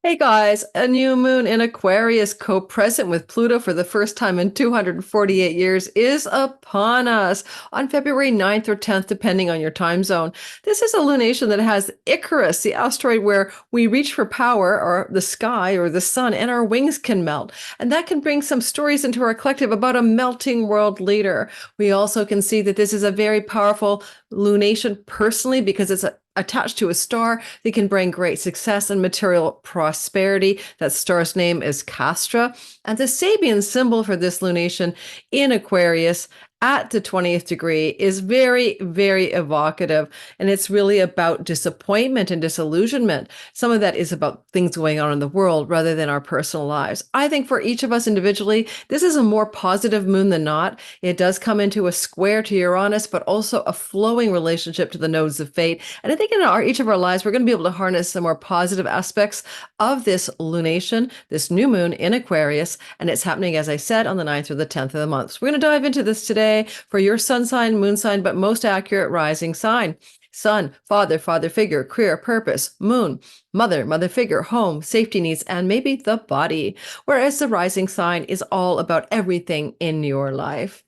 Hey guys, a new moon in Aquarius co-present with Pluto for the first time in 248 years is upon us on February 9th or 10th, depending on your time zone. This is a lunation that has Icarus, the asteroid where we reach for power or the sky or the sun and our wings can melt. And that can bring some stories into our collective about a melting world leader. We also can see that this is a very powerful lunation personally because it's attached to a star that can bring great success and material prosperity. That star's name is Castra. And the Sabian symbol for this lunation in Aquarius at the 20th degree is very, very evocative. And it's really about disappointment and disillusionment. Some of that is about things going on in the world rather than our personal lives. I think for each of us individually, this is a more positive moon than not. It does come into a square to Uranus, but also a flowing relationship to the nodes of fate. And I think in each of our lives, we're going to be able to harness some more positive aspects of this lunation, this new moon in Aquarius. And it's happening, as I said, on the 9th or the 10th of the month. So we're going to dive into this today for your sun sign, moon sign, but most accurate rising sign. Sun, father, father figure, career, purpose. Moon, mother, mother figure, home, safety needs, and maybe the body. Whereas the rising sign is all about everything in your life.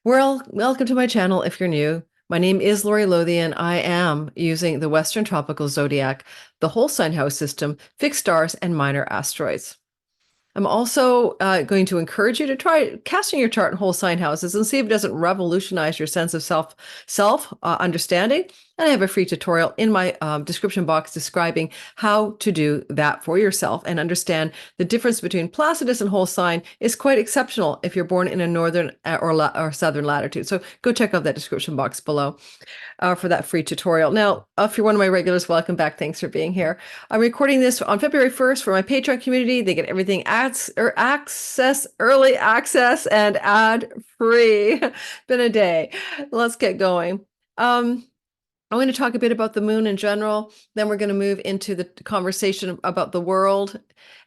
Well, welcome to my channel if you're new. My name is Lori Lothian. I am using the Western Tropical Zodiac, the whole sign house system, fixed stars, and minor asteroids. I'm also going to encourage you to try casting your chart in whole sign houses and see if it doesn't revolutionize your sense of self understanding. And I have a free tutorial in my description box describing how to do that for yourself and understand the difference between Placidus and whole sign is quite exceptional if you're born in a northern or southern latitude. So go check out that description box below for that free tutorial. Now, if you're one of my regulars, welcome back. Thanks for being here. I'm recording this on February 1st for my Patreon community. They get everything early access, and ad free. Been a day. Let's get going. I'm going to talk a bit about the moon in general. Then we're going to move into the conversation about the world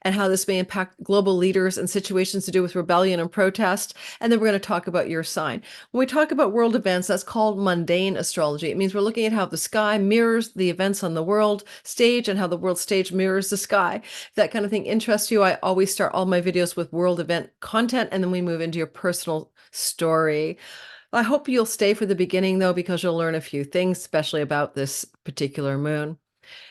and how this may impact global leaders and situations to do with rebellion and protest. And then we're going to talk about your sign. When we talk about world events, that's called mundane astrology. It means we're looking at how the sky mirrors the events on the world stage and how the world stage mirrors the sky. If that kind of thing interests you, I always start all my videos with world event content, and then we move into your personal story. I hope you'll stay for the beginning, though, because you'll learn a few things, especially about this particular moon.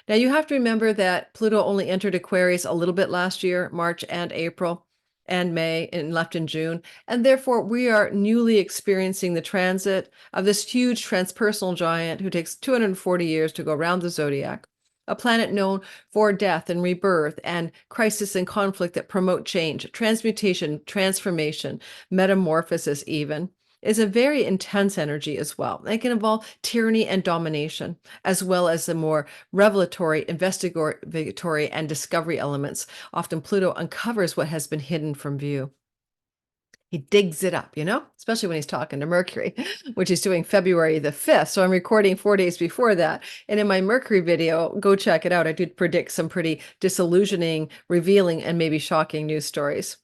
Now, you have to remember that Pluto only entered Aquarius a little bit last year, March and April and May, and left in June. And therefore, we are newly experiencing the transit of this huge transpersonal giant who takes 240 years to go around the zodiac. A planet known for death and rebirth and crisis and conflict that promote change, transmutation, transformation, metamorphosis even, is a very intense energy as well. It can involve tyranny and domination, as well as the more revelatory, investigatory, and discovery elements. Often Pluto uncovers what has been hidden from view. He digs it up, especially when he's talking to Mercury, which he's doing February the 5th. So I'm recording 4 days before that. And in my Mercury video, go check it out. I did predict some pretty disillusioning, revealing, and maybe shocking news stories.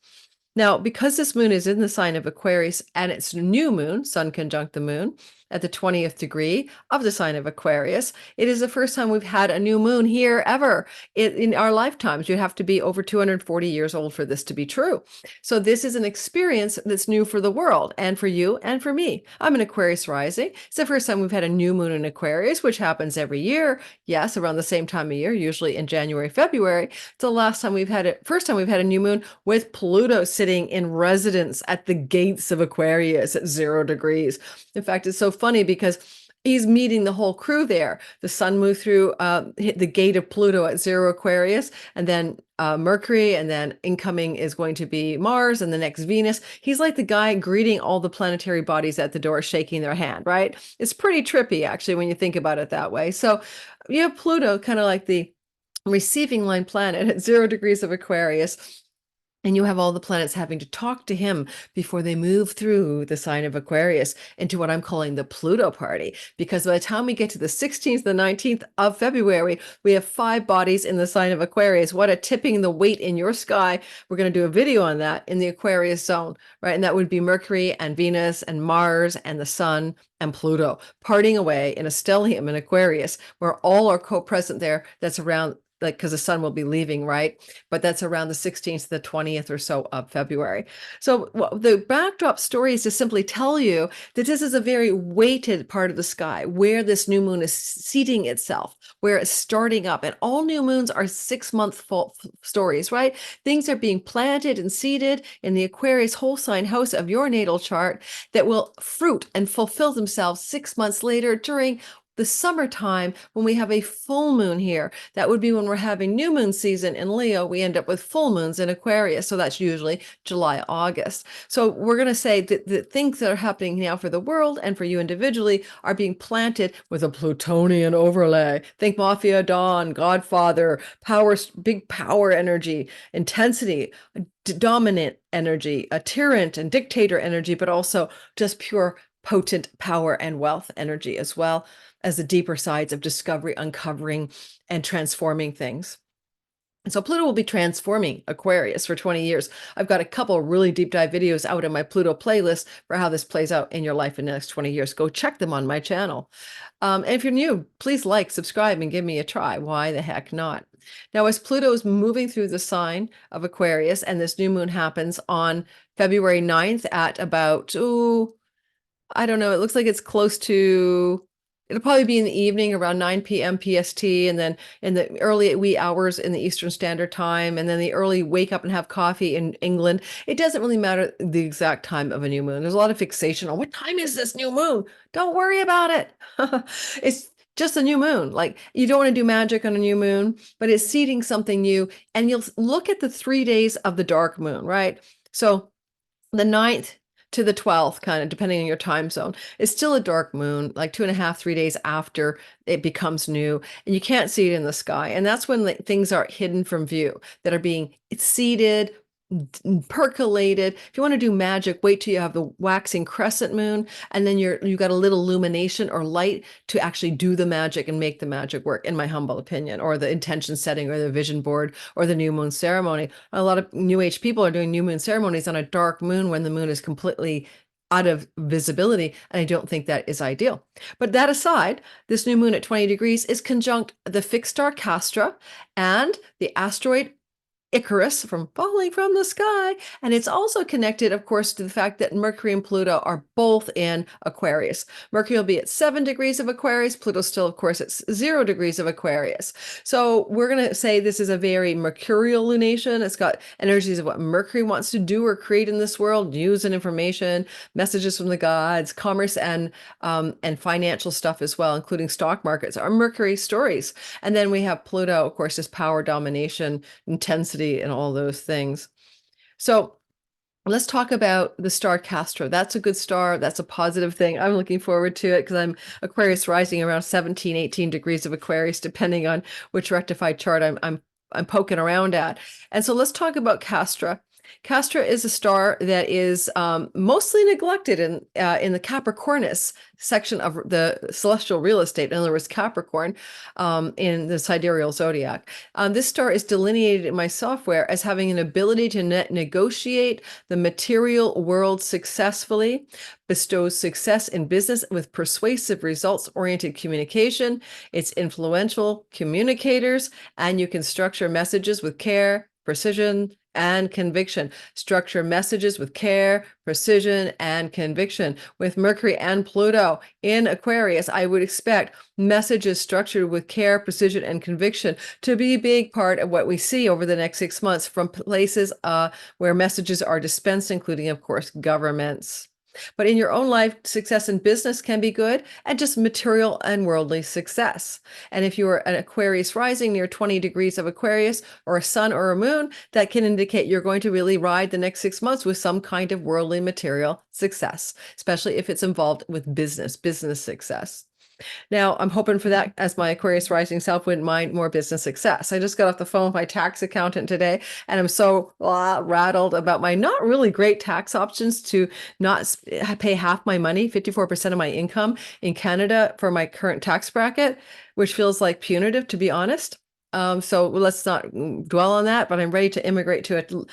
Now, because this moon is in the sign of Aquarius and it's new moon, sun conjunct the moon, at the 20th degree of the sign of Aquarius, it is the first time we've had a new moon here ever in our lifetimes. You have to be over 240 years old for this to be true. So this is an experience that's new for the world and for you and for me. I'm an Aquarius rising. It's the first time we've had a new moon in Aquarius, which happens every year. Yes, around the same time of year, usually in January, February. It's the first time we've had a new moon with Pluto sitting in residence at the gates of Aquarius at 0 degrees. In fact, it's so funny because he's meeting the whole crew there. The sun moved through the gate of Pluto at 0 Aquarius, and then Mercury, and then incoming is going to be Mars, and the next Venus. He's like the guy greeting all the planetary bodies at the door, shaking their hand, right? It's pretty trippy, actually, when you think about it that way. So you have Pluto kind of like the receiving line planet at 0 degrees of Aquarius. And you have all the planets having to talk to him before they move through the sign of Aquarius into what I'm calling the Pluto party. Because by the time we get to the 16th, the 19th of February, we have 5 bodies in the sign of Aquarius. What a tipping the weight in your sky. We're going to do a video on that in the Aquarius zone, right? And that would be Mercury and Venus and Mars and the Sun and Pluto partying away in a stellium in Aquarius, where all are co-present there. That's around like, because the sun will be leaving, right? But that's around the 16th to the 20th or so of February. So the backdrop story is to simply tell you that this is a very weighted part of the sky where this new moon is seating itself, where it's starting up. And all new moons are 6-month stories, right? Things are being planted and seeded in the Aquarius whole sign house of your natal chart that will fruit and fulfill themselves 6 months later during the summertime when we have a full moon here. That would be when we're having new moon season in Leo. We end up with full moons in Aquarius. So that's usually July, August. So we're going to say that the things that are happening now for the world and for you individually are being planted with a Plutonian overlay. Think Mafia Dawn, Godfather, power, big power energy, intensity, dominant energy, a tyrant and dictator energy, but also just pure potent power and wealth energy, as well as the deeper sides of discovery, uncovering, and transforming things. And so Pluto will be transforming Aquarius for 20 years. I've got a couple really deep dive videos out in my Pluto playlist for how this plays out in your life in the next 20 years. Go check them on my channel. And if you're new, please like, subscribe, and give me a try. Why the heck not? Now, as Pluto is moving through the sign of Aquarius, and this new moon happens on February 9th at about, I don't know, it looks like it's close to, it'll probably be in the evening around 9 p.m. PST, and then in the early wee hours in the Eastern Standard Time, and then the early wake up and have coffee in England. It doesn't really matter the exact time of a new moon. There's a lot of fixation on what time is this new moon? Don't worry about it. It's just a new moon. Like, you don't want to do magic on a new moon, but it's seeding something new. And you'll look at the 3 days of the dark moon, right? So the 9th to the 12th, kind of depending on your time zone, is still a dark moon, like 2.5, 3 days after it becomes new, and you can't see it in the sky. And that's when things are hidden from view, that are being seeded, percolated. If you want to do magic, wait till you have the waxing crescent moon, and then you've got a little illumination or light to actually do the magic and make the magic work, in my humble opinion, or the intention setting or the vision board or the new moon ceremony. A lot of new age people are doing new moon ceremonies on a dark moon when the moon is completely out of visibility, and I don't think that is ideal. But that aside, this new moon at 20 degrees is conjunct the fixed star Castra and the asteroid Icarus from falling from the sky. And it's also connected, of course, to the fact that Mercury and Pluto are both in Aquarius. Mercury will be at 7 degrees of Aquarius. Pluto still, of course, at 0 degrees of Aquarius. So we're going to say this is a very mercurial lunation. It's got energies of what Mercury wants to do or create in this world, news and information, messages from the gods, commerce, and financial stuff as well, including stock markets, are Mercury stories. And then we have Pluto, of course, is power, domination, intensity, and all those things. So let's talk about the star Castra. That's a good star. That's a positive thing. I'm looking forward to it because I'm Aquarius rising around 17, 18 degrees of Aquarius, depending on which rectified chart I'm poking around at. And so let's talk about Castra. Castra is a star that is mostly neglected in the Capricornus section of the celestial real estate. In other words, Capricorn in the sidereal zodiac. This star is delineated in my software as having an ability to negotiate the material world successfully, bestows success in business with persuasive results-oriented communication. It's influential communicators, and you can structure messages with care, precision, and conviction. Structure messages with care, precision, and conviction. With Mercury and Pluto in Aquarius, I would expect messages structured with care, precision, and conviction to be a big part of what we see over the next 6 months from places where messages are dispensed, including, of course, governments. But in your own life, success in business can be good, and just material and worldly success. And if you are an Aquarius rising near 20 degrees of Aquarius, or a sun or a moon, that can indicate you're going to really ride the next 6 months with some kind of worldly material success, especially if it's involved with business success. Now, I'm hoping for that, as my Aquarius rising self wouldn't mind more business success. I just got off the phone with my tax accountant today, and I'm so rattled about my not really great tax options to not pay half my money, 54% of my income in Canada for my current tax bracket, which feels like punitive, to be honest. So let's not dwell on that, but I'm ready to immigrate to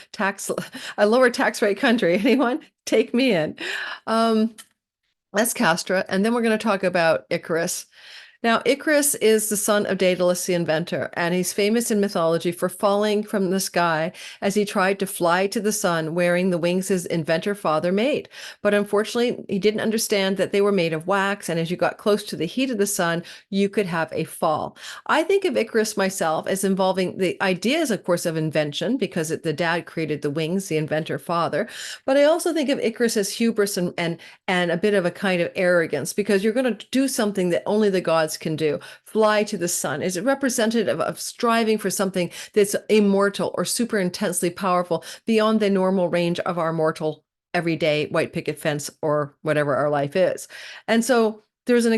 a lower tax rate country. Anyone? Take me in. That's Castra. And then we're going to talk about Icarus. Now, Icarus is the son of Daedalus the inventor, and he's famous in mythology for falling from the sky as he tried to fly to the sun wearing the wings his inventor father made. But unfortunately, he didn't understand that they were made of wax, and as you got close to the heat of the sun, you could have a fall. I think of Icarus myself as involving the ideas, of course, of invention, because the dad created the wings, the inventor father. But I also think of Icarus as hubris and a bit of a kind of arrogance, because you're going to do something that only the gods can do. Fly to the sun. Is it representative of striving for something that's immortal or super intensely powerful beyond the normal range of our mortal everyday white picket fence or whatever our life is? And so there's an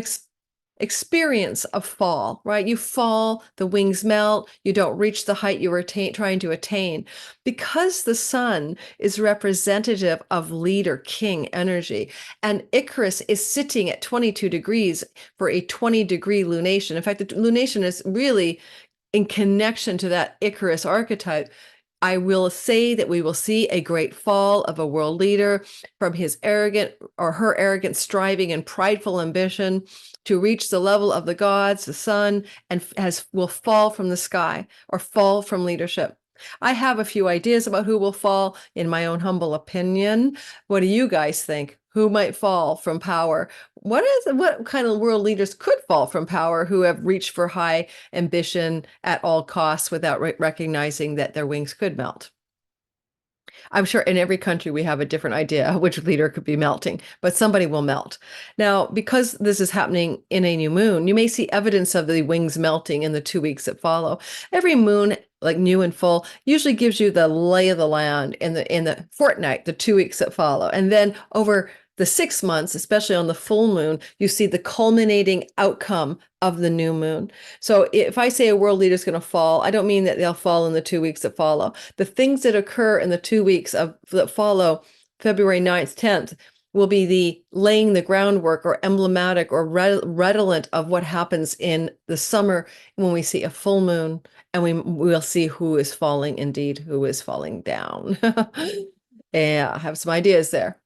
experience of fall, right? You fall, the wings melt, you don't reach the height you were trying to attain. Because the sun is representative of leader, king energy, and Icarus is sitting at 22 degrees for a 20-degree lunation. In fact, the lunation is really in connection to that Icarus archetype. I will say that we will see a great fall of a world leader from his arrogant or her arrogant striving and prideful ambition to reach the level of the gods, the sun, and will fall from the sky or fall from leadership. I have a few ideas about who will fall in my own humble opinion. What do you guys think? Who might fall from power? What kind of world leaders could fall from power who have reached for high ambition at all costs without recognizing that their wings could melt? I'm sure in every country we have a different idea which leader could be melting, but somebody will melt. Now, because this is happening in a new moon, you may see evidence of the wings melting in the 2 weeks that follow. Every moon, like new and full, usually gives you the lay of the land in the fortnight, the 2 weeks that follow. And then over the 6 months, especially on the full moon, you see the culminating outcome of the new moon. So if I say a world leader is going to fall, I don't mean that they'll fall in the 2 weeks that follow. The things that occur in the 2 weeks that follow February 9th, 10th, will be the laying the groundwork or emblematic or redolent of what happens in the summer when we see a full moon, and we'll see who is falling indeed, who is falling down. Yeah, I have some ideas there.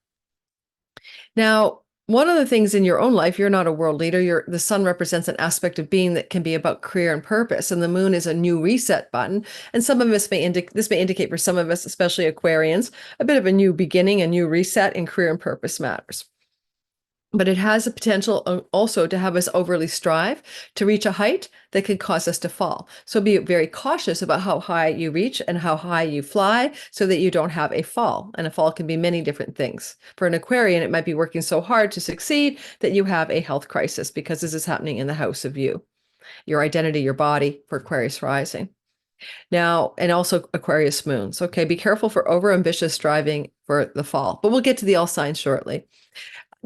Now, one of the things in your own life, you're not a world leader. The sun represents an aspect of being that can be about career and purpose, and the moon is a new reset button. And some of us this may indicate for some of us, especially Aquarians, a bit of a new beginning, a new reset in career and purpose matters. But it has the potential also to have us overly strive to reach a height that could cause us to fall. So be very cautious about how high you reach and how high you fly so that you don't have a fall. And a fall can be many different things. For an Aquarian, it might be working so hard to succeed that you have a health crisis because this is happening in the house of you, your identity, your body for Aquarius rising. Now, and also Aquarius moons. Okay, be careful for overambitious striving for the fall, but we'll get to the all signs shortly.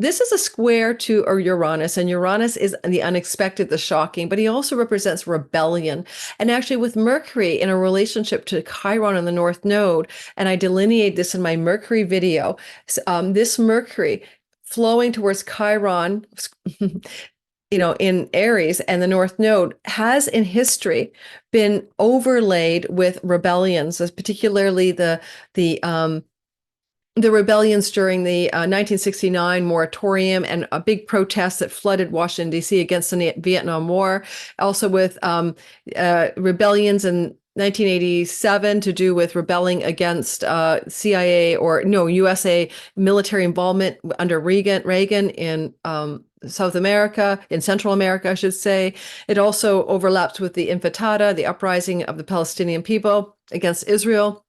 This is a square to Uranus, and Uranus is the unexpected, the shocking, but he also represents rebellion. And actually with Mercury in a relationship to Chiron in the North Node, and I delineate this in my Mercury video, this Mercury flowing towards Chiron, in Aries and the North Node has in history been overlaid with rebellions, particularly the rebellions during the 1969 moratorium and a big protest that flooded Washington, D.C. against the Vietnam War. Also with rebellions in 1987 to do with rebelling against CIA or U.S.A. military involvement under Reagan in South America, in Central America, I should say. It also overlaps with the Intifada, the uprising of the Palestinian people against Israel.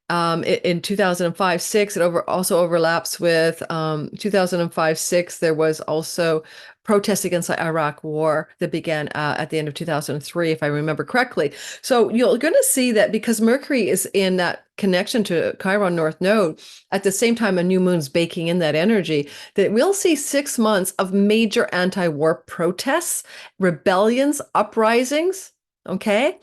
In 2005-6, it also overlaps with 2005-6. There was also protests against the Iraq war that began at the end of 2003, if I remember correctly. So you're going to see that because Mercury is in that connection to Chiron North Node, at the same time a new moon's baking in that energy, that we'll see 6 months of major anti-war protests, rebellions, uprisings, okay?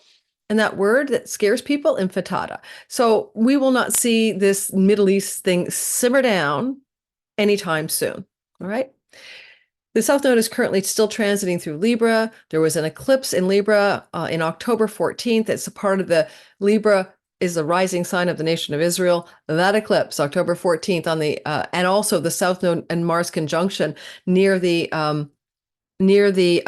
And that word that scares people, intifada. So we will not see this Middle East thing simmer down anytime soon. All right. The South Node is currently still transiting through Libra. There was an eclipse in Libra in October 14th. It's a part of the Libra is the rising sign of the nation of Israel. That eclipse, October 14th, and also the South Node and Mars conjunction near the near the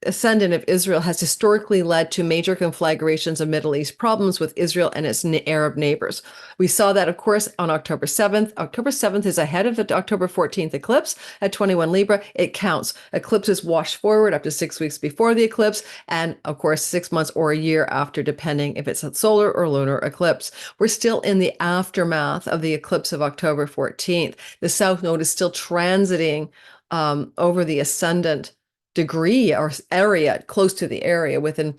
ascendant of Israel has historically led to major conflagrations of Middle East problems with Israel and its Arab neighbors. We saw that, of course, on October 7th. October 7th is ahead of the October 14th eclipse at 21 Libra. It counts. Eclipses wash forward up to 6 weeks before the eclipse, and of course, 6 months or a year after, depending if it's a solar or lunar eclipse. We're still in the aftermath of the eclipse of October 14th. The South Node is still transiting over the ascendant degree or area, close to the area within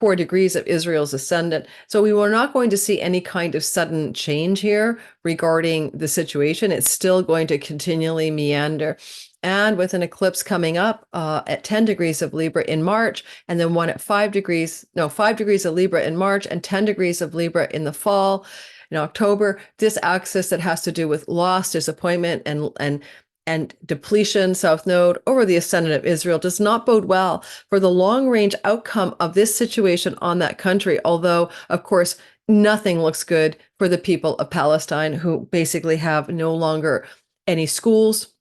4 degrees of Israel's ascendant. So we were not going to see any kind of sudden change here regarding the situation. It's still going to continually meander. And with an eclipse coming up at 10 degrees of Libra in March, and then one at 5 degrees of Libra in March and 10 degrees of Libra in the fall, in October, this axis that has to do with loss, disappointment, and depletion, South Node, over the ascendant of Israel does not bode well for the long-range outcome of this situation on that country, although, of course, nothing looks good for the people of Palestine, who basically have no longer any schools,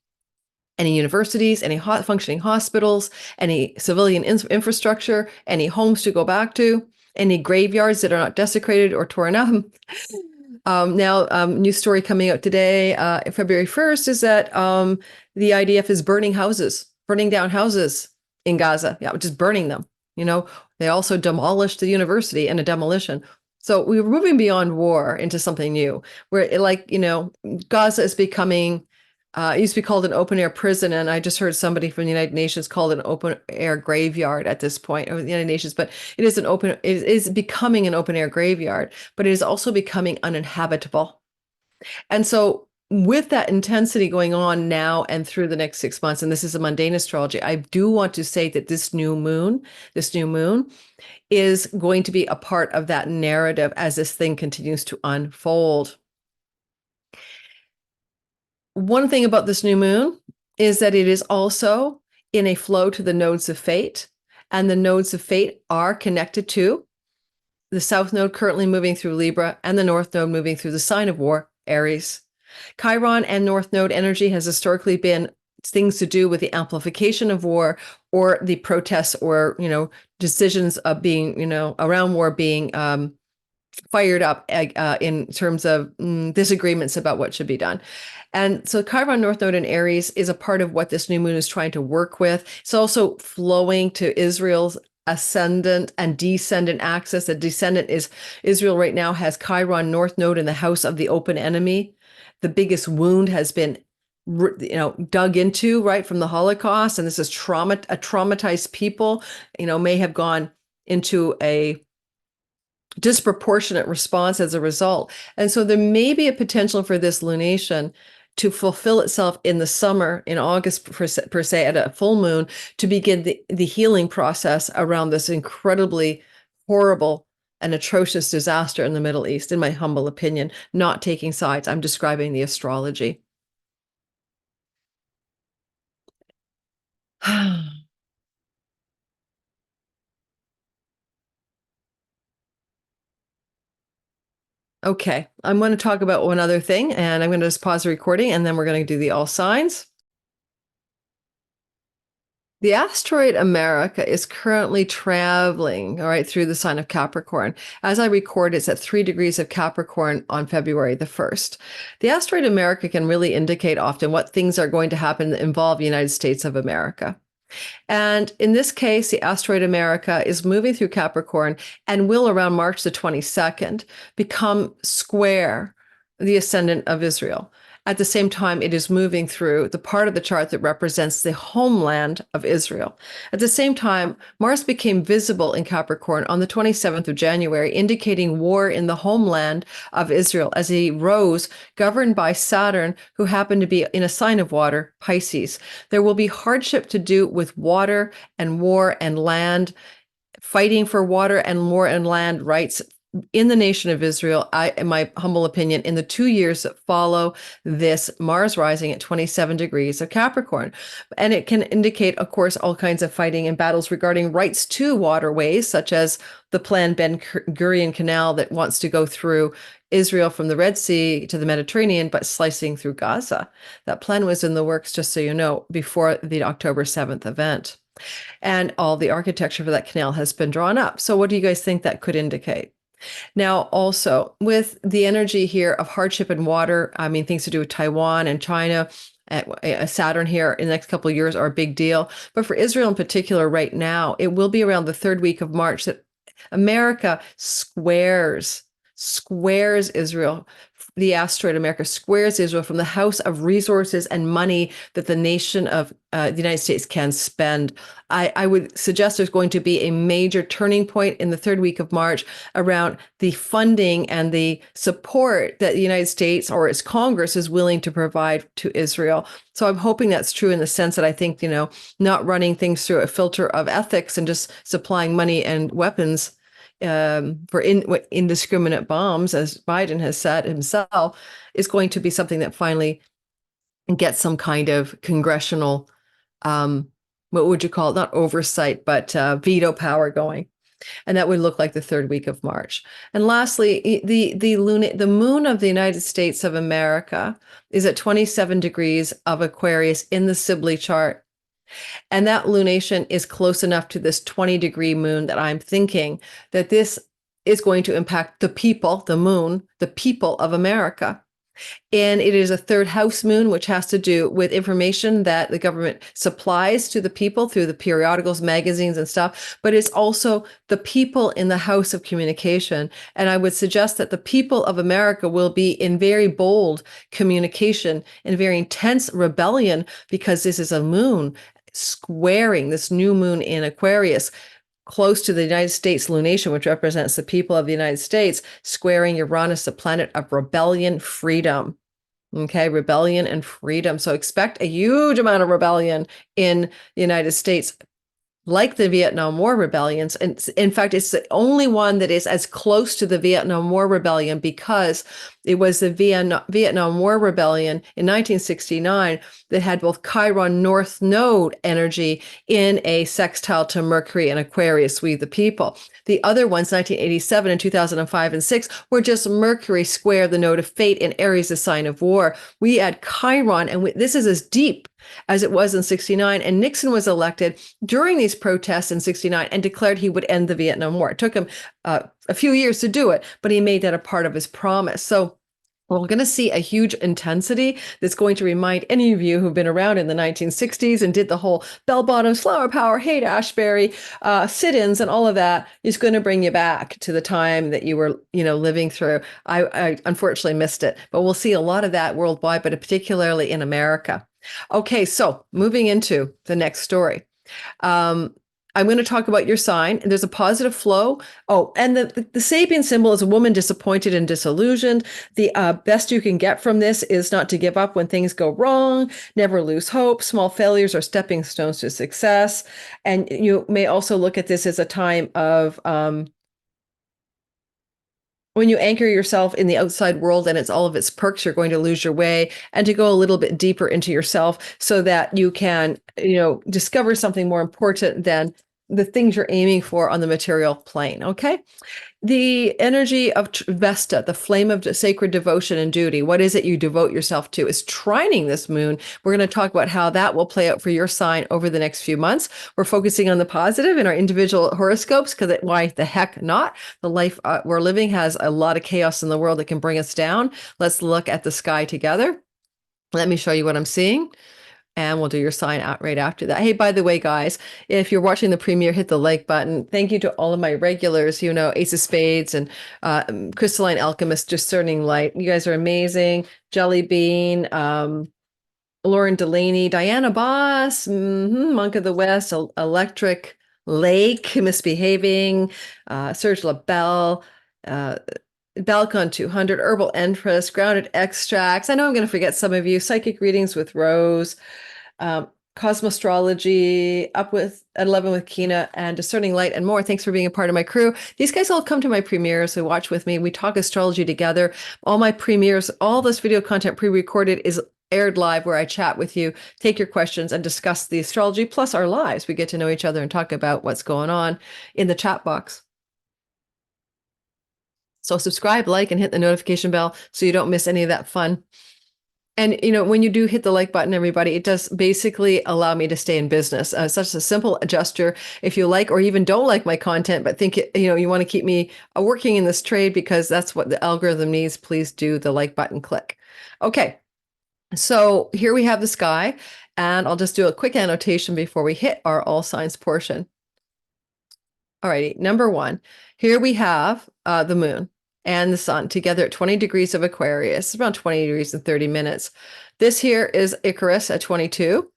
any universities, any functioning hospitals, any civilian infrastructure, any homes to go back to, any graveyards that are not desecrated or torn up. New story coming out today, February 1st, is that the IDF is burning down houses in Gaza. Yeah, just burning them. They also demolished the university in a demolition. So we were moving beyond war into something new, where Gaza is becoming, it used to be called an open air prison. And I just heard somebody from the United Nations called an open air graveyard at this point, or the United Nations, but it is becoming an open air graveyard, but it is also becoming uninhabitable. And so with that intensity going on now and through the next 6 months, and this is a mundane astrology, I do want to say that this new moon is going to be a part of that narrative as this thing continues to unfold. One thing about this new moon is that it is also in a flow to the nodes of fate, and the nodes of fate are connected to the South Node currently moving through Libra and the North Node moving through the sign of war, Aries. Chiron and North Node energy has historically been things to do with the amplification of war, or the protests, or decisions of being around war being fired up in terms of disagreements about what should be done. And so Chiron, North Node, and Aries is a part of what this new moon is trying to work with. It's also flowing to Israel's ascendant and descendant axis. The descendant is Israel right now has Chiron, North Node in the house of the open enemy. The biggest wound has been dug into, right, from the Holocaust. And this is traumatized people, may have gone into a disproportionate response as a result. And so there may be a potential for this lunation to fulfill itself in the summer, in August per se, at a full moon, to begin the healing process around this incredibly horrible and atrocious disaster in the Middle East, in my humble opinion. Not taking sides, I'm describing the astrology. Okay, I'm going to talk about one other thing, and I'm going to just pause the recording, and then we're going to do the all signs. The asteroid America is currently traveling, all right, through the sign of Capricorn. As I record, it's at 3 degrees of Capricorn on February the 1st. The asteroid America can really indicate often what things are going to happen that involve the United States of America. And in this case, the asteroid America is moving through Capricorn and will, around March the 22nd, become square the ascendant of Israel. At the same time, it is moving through the part of the chart that represents the homeland of Israel. At the same time, Mars became visible in Capricorn on the 27th of January, indicating war in the homeland of Israel as he rose, governed by Saturn, who happened to be in a sign of water, Pisces. There will be hardship to do with water and war and land, fighting for water and more and land rights in the nation of Israel, in my humble opinion, in the 2 years that follow this Mars rising at 27 degrees of Capricorn. And it can indicate, of course, all kinds of fighting and battles regarding rights to waterways, such as the planned Ben Gurion Canal that wants to go through Israel from the Red Sea to the Mediterranean, but slicing through Gaza. That plan was in the works, just so you know, before the October 7th event. And all the architecture for that canal has been drawn up. So what do you guys think that could indicate? Now, also with the energy here of hardship and water, I mean, things to do with Taiwan and China, Saturn here in the next couple of years are a big deal. But for Israel in particular, right now, it will be around the third week of March that America squares Israel. The asteroid America squares Israel from the house of resources and money that the nation of the United States can spend. I would suggest there's going to be a major turning point in the third week of March around the funding and the support that the United States or its Congress is willing to provide to Israel. So I'm hoping that's true in the sense that I think, not running things through a filter of ethics and just supplying money and weapons for indiscriminate bombs, as Biden has said himself, is going to be something that finally gets some kind of congressional, what would you call it? Not oversight, but veto power going. And that would look like the third week of March. And lastly, the moon of the United States of America is at 27 degrees of Aquarius in the Sibley chart. And that lunation is close enough to this 20-degree moon that I'm thinking that this is going to impact the people, the moon, the people of America. And it is a third house moon, which has to do with information that the government supplies to the people through the periodicals, magazines, and stuff. But it's also the people in the house of communication. And I would suggest that the people of America will be in very bold communication and very intense rebellion, because this is a moon squaring this new moon in Aquarius close to the United States lunation, which represents the people of the United States, squaring Uranus, the planet of rebellion, freedom. Okay, rebellion and freedom. So expect a huge amount of rebellion in the United States, like the Vietnam War rebellions. And in fact, it's the only one that is as close to the Vietnam War rebellion, because it was the Vietnam War rebellion in 1969 that had both Chiron North Node energy in a sextile to Mercury and Aquarius, we the people. The other ones, 1987 and 2005 and 6, were just Mercury square the node of fate in Aries, the sign of war. We add Chiron, and this is as deep as it was in 69. And Nixon was elected during these protests in 69 and declared he would end the Vietnam War. It took him a few years to do it, but he made that a part of his promise. So we're going to see a huge intensity that's going to remind any of you who've been around in the 1960s and did the whole bell bottoms, flower power, hate Ashbury, sit-ins, and all of that, is going to bring you back to the time that you were, living through. I unfortunately missed it, but we'll see a lot of that worldwide, but particularly in America. Okay, so moving into the next story. I'm going to talk about your sign. There's a positive flow. Oh, and the Sabian symbol is a woman disappointed and disillusioned. The best you can get from this is not to give up when things go wrong, never lose hope. Small failures are stepping stones to success. And you may also look at this as a time of when you anchor yourself in the outside world and it's all of its perks, you're going to lose your way, and to go a little bit deeper into yourself so that you can, discover something more important than the things you're aiming for on the material plane. Okay. The energy of Vesta, the flame of sacred devotion and duty. What is it you devote yourself to is trining this moon. We're going to talk about how that will play out for your sign over the next few months. We're focusing on the positive in our individual horoscopes, because why the heck not? The life we're living has a lot of chaos in the world that can bring us down. Let's look at the sky together. Let me show you what I'm seeing. And we'll do your sign out right after that. Hey, by the way, guys, if you're watching the premiere, hit the like button. Thank you to all of my regulars, Ace of Spades and Crystalline Alchemist, Discerning Light. You guys are amazing. Jelly Bean, Lauren Delaney, Diana Boss, Monk of the West, Electric Lake, Misbehaving, Serge LaBelle, Balcon 200, Herbal Empress, Grounded Extracts. I know I'm going to forget some of you. Psychic Readings with Rose, Cosmostrology, Up with at 11 with Kina, and Discerning Light and more. Thanks for being a part of my crew. These guys all come to my premieres. They watch with me. We talk astrology together. All my premieres, all this video content pre-recorded is aired live where I chat with you, take your questions, and discuss the astrology plus our lives. We get to know each other and talk about what's going on in the chat box. So subscribe, like, and hit the notification bell so you don't miss any of that fun. And, when you do hit the like button, everybody, it does basically allow me to stay in business. Such a simple gesture. If you like or even don't like my content, but think, you want to keep me working in this trade because that's what the algorithm needs, please do the like button click. Okay. So here we have the sky, and I'll just do a quick annotation before we hit our all signs portion. All righty. Number one, here we have the moon and the sun together at 20 degrees of Aquarius, around 20 degrees and 30 minutes. This here is Icarus at 22.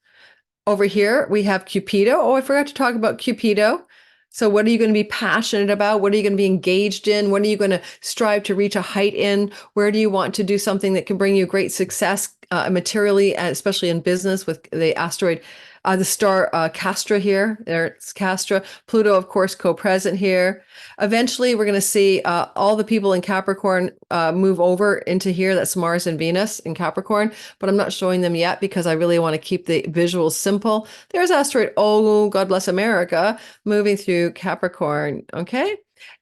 Over here, we have Cupido. Oh, I forgot to talk about Cupido. So what are you going to be passionate about? What are you going to be engaged in? What are you going to strive to reach a height in? Where do you want to do something that can bring you great success materially, especially in business with the asteroid, the star Castra here. There's Castra. Pluto, of course, co-present here. Eventually, we're going to see all the people in Capricorn move over into here. That's Mars and Venus in Capricorn, but I'm not showing them yet because I really want to keep the visuals simple. There's asteroid, oh, God bless America, moving through Capricorn, okay?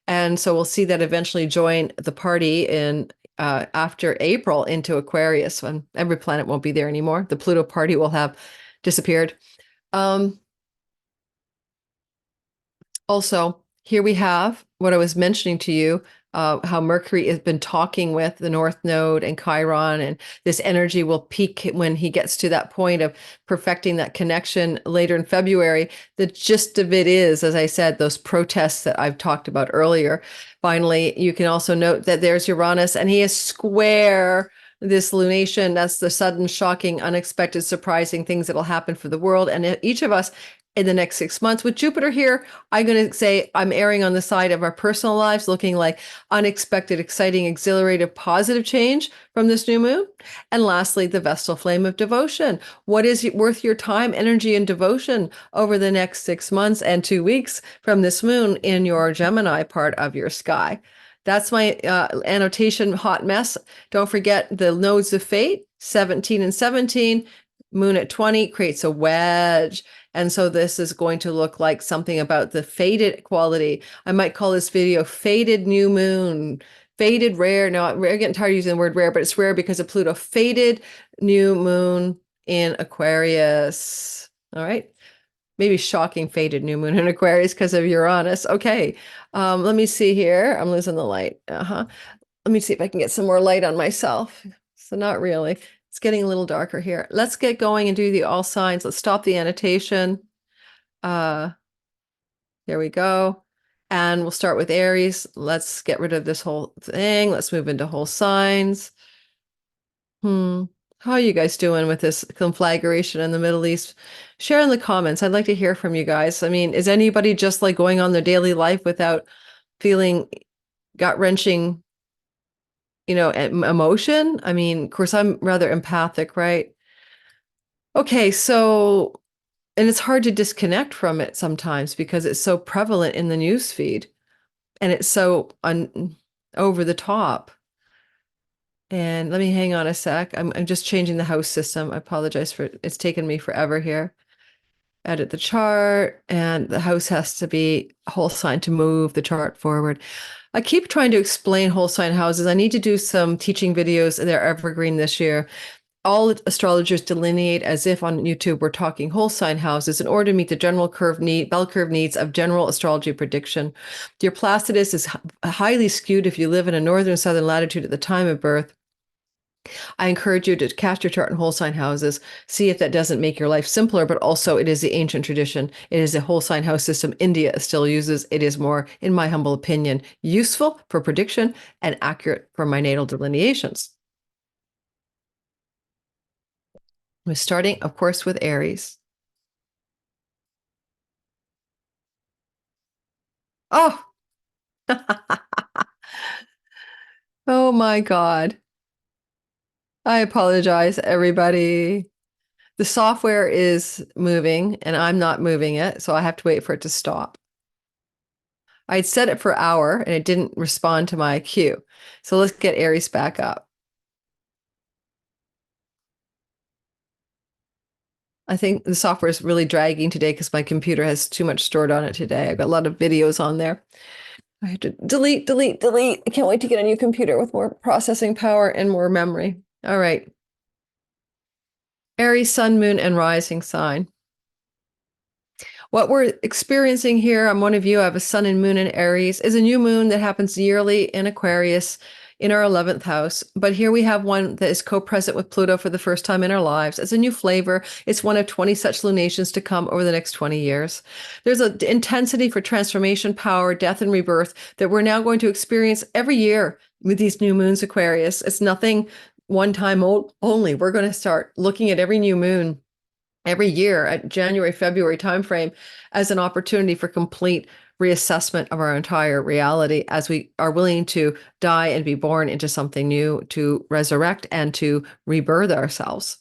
And so we'll see that eventually join the party in after April into Aquarius, when every planet won't be there anymore. The Pluto party will have disappeared. Also, here we have what I was mentioning to you, how Mercury has been talking with the North Node and Chiron, and this energy will peak when he gets to that point of perfecting that connection later in February. The gist of it is, as I said, those protests that I've talked about earlier. Finally, you can also note that there's Uranus, and he is square this lunation. That's the sudden, shocking, unexpected, surprising things that will happen for the world. And each of us in the next 6 months. With Jupiter here, I'm going to say I'm erring on the side of our personal lives, looking like unexpected, exciting, exhilarated, positive change from this new moon. And lastly, the Vestal flame of devotion. What is worth your time, energy, and devotion over the next 6 months and 2 weeks from this moon in your Gemini part of your sky? That's my annotation hot mess. Don't forget the nodes of fate, 17 and 17. Moon at 20 creates a wedge. And so this is going to look like something about the faded quality. I might call this video Faded New Moon, Faded Rare. Now, I'm getting tired of using the word rare, but it's rare because of Pluto. Faded New Moon in Aquarius. All right. Maybe shocking faded new moon in Aquarius because of Uranus. Okay. Let me see here. I'm losing the light. Let me see if I can get some more light on myself. So not really. It's getting a little darker here. Let's get going and do the all signs. Let's stop the annotation. Here we go. And we'll start with Aries. Let's get rid of this whole thing. Let's move into whole signs. How are you guys doing with this conflagration in the Middle East? Share in the comments. I'd like to hear from you guys. I mean, is anybody just like going on their daily life without feeling gut-wrenching, emotion? I mean, of course, I'm rather empathic, right? Okay, so, and it's hard to disconnect from it sometimes because it's so prevalent in the news feed and it's so over the top. And let me hang on a sec. I'm just changing the house system. I apologize for it's taken me forever here. Edit the chart, and the house has to be whole sign to move the chart forward. I keep trying to explain whole sign houses. I need to do some teaching videos. They're evergreen this year. All astrologers delineate as if on YouTube we're talking whole sign houses in order to meet the general bell curve needs of general astrology prediction. Your Placidus is highly skewed if you live in a northern southern latitude at the time of birth. I encourage you to cast your chart in whole sign houses, see if that doesn't make your life simpler, but also it is the ancient tradition. It is a whole sign house system India still uses. It is more, in my humble opinion, useful for prediction and accurate for my natal delineations. We're starting, of course, with Aries. Oh, oh my God. I apologize, everybody. The software is moving and I'm not moving it, so I have to wait for it to stop. I'd set it for hour and it didn't respond to my cue. So let's get Aries back up. I think the software is really dragging today because my computer has too much stored on it today. I've got a lot of videos on there. I have to delete, delete, delete. I can't wait to get a new computer with more processing power and more memory. All right. Aries, sun, moon, and rising sign. What we're experiencing here, I'm one of you, I have a sun and moon in Aries, is a new moon that happens yearly in Aquarius in our 11th house. But here we have one that is co-present with Pluto for the first time in our lives. It's a new flavor. It's one of 20 such lunations to come over the next 20 years. There's an intensity for transformation, power, death, and rebirth that we're now going to experience every year with these new moons, Aquarius. It's nothing one time only. We're going to start looking at every new moon every year at January, February timeframe as an opportunity for complete reassessment of our entire reality as we are willing to die and be born into something new, to resurrect and to rebirth ourselves.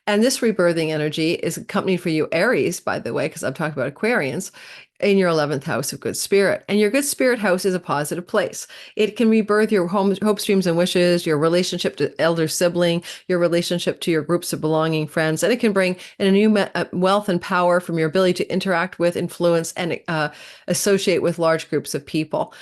And this rebirthing energy is accompanied for you, Aries, by the way, because I'm talking about Aquarians, in your 11th house of good spirit. And your good spirit house is a positive place. It can rebirth your hopes, dreams, and wishes, your relationship to elder sibling, your relationship to your groups of belonging friends, and it can bring in a new wealth and power from your ability to interact with, influence, and associate with large groups of people.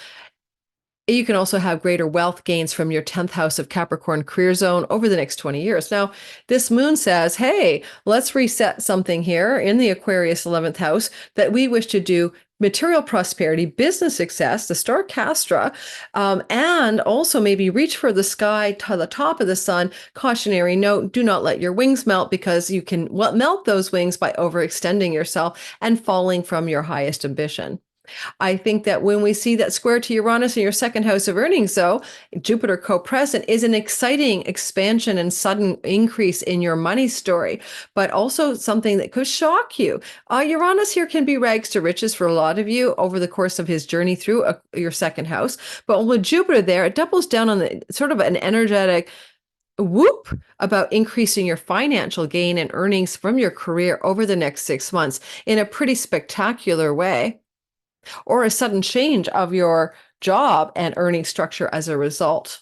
You can also have greater wealth gains from your 10th house of Capricorn career zone over the next 20 years. Now, this moon says, hey, let's reset something here in the Aquarius 11th house that we wish to do material prosperity, business success, the star Castra, and also maybe reach for the sky to the top of the sun. Cautionary note, do not let your wings melt because you can melt those wings by overextending yourself and falling from your highest ambition. I think that when we see that square to Uranus in your second house of earnings, though, Jupiter co-present is an exciting expansion and sudden increase in your money story, but also something that could shock you. Uranus here can be rags to riches for a lot of you over the course of his journey through your second house. But with Jupiter there, it doubles down on the sort of an energetic whoop about increasing your financial gain and earnings from your career over the next 6 months in a pretty spectacular way, or a sudden change of your job and earning structure as a result.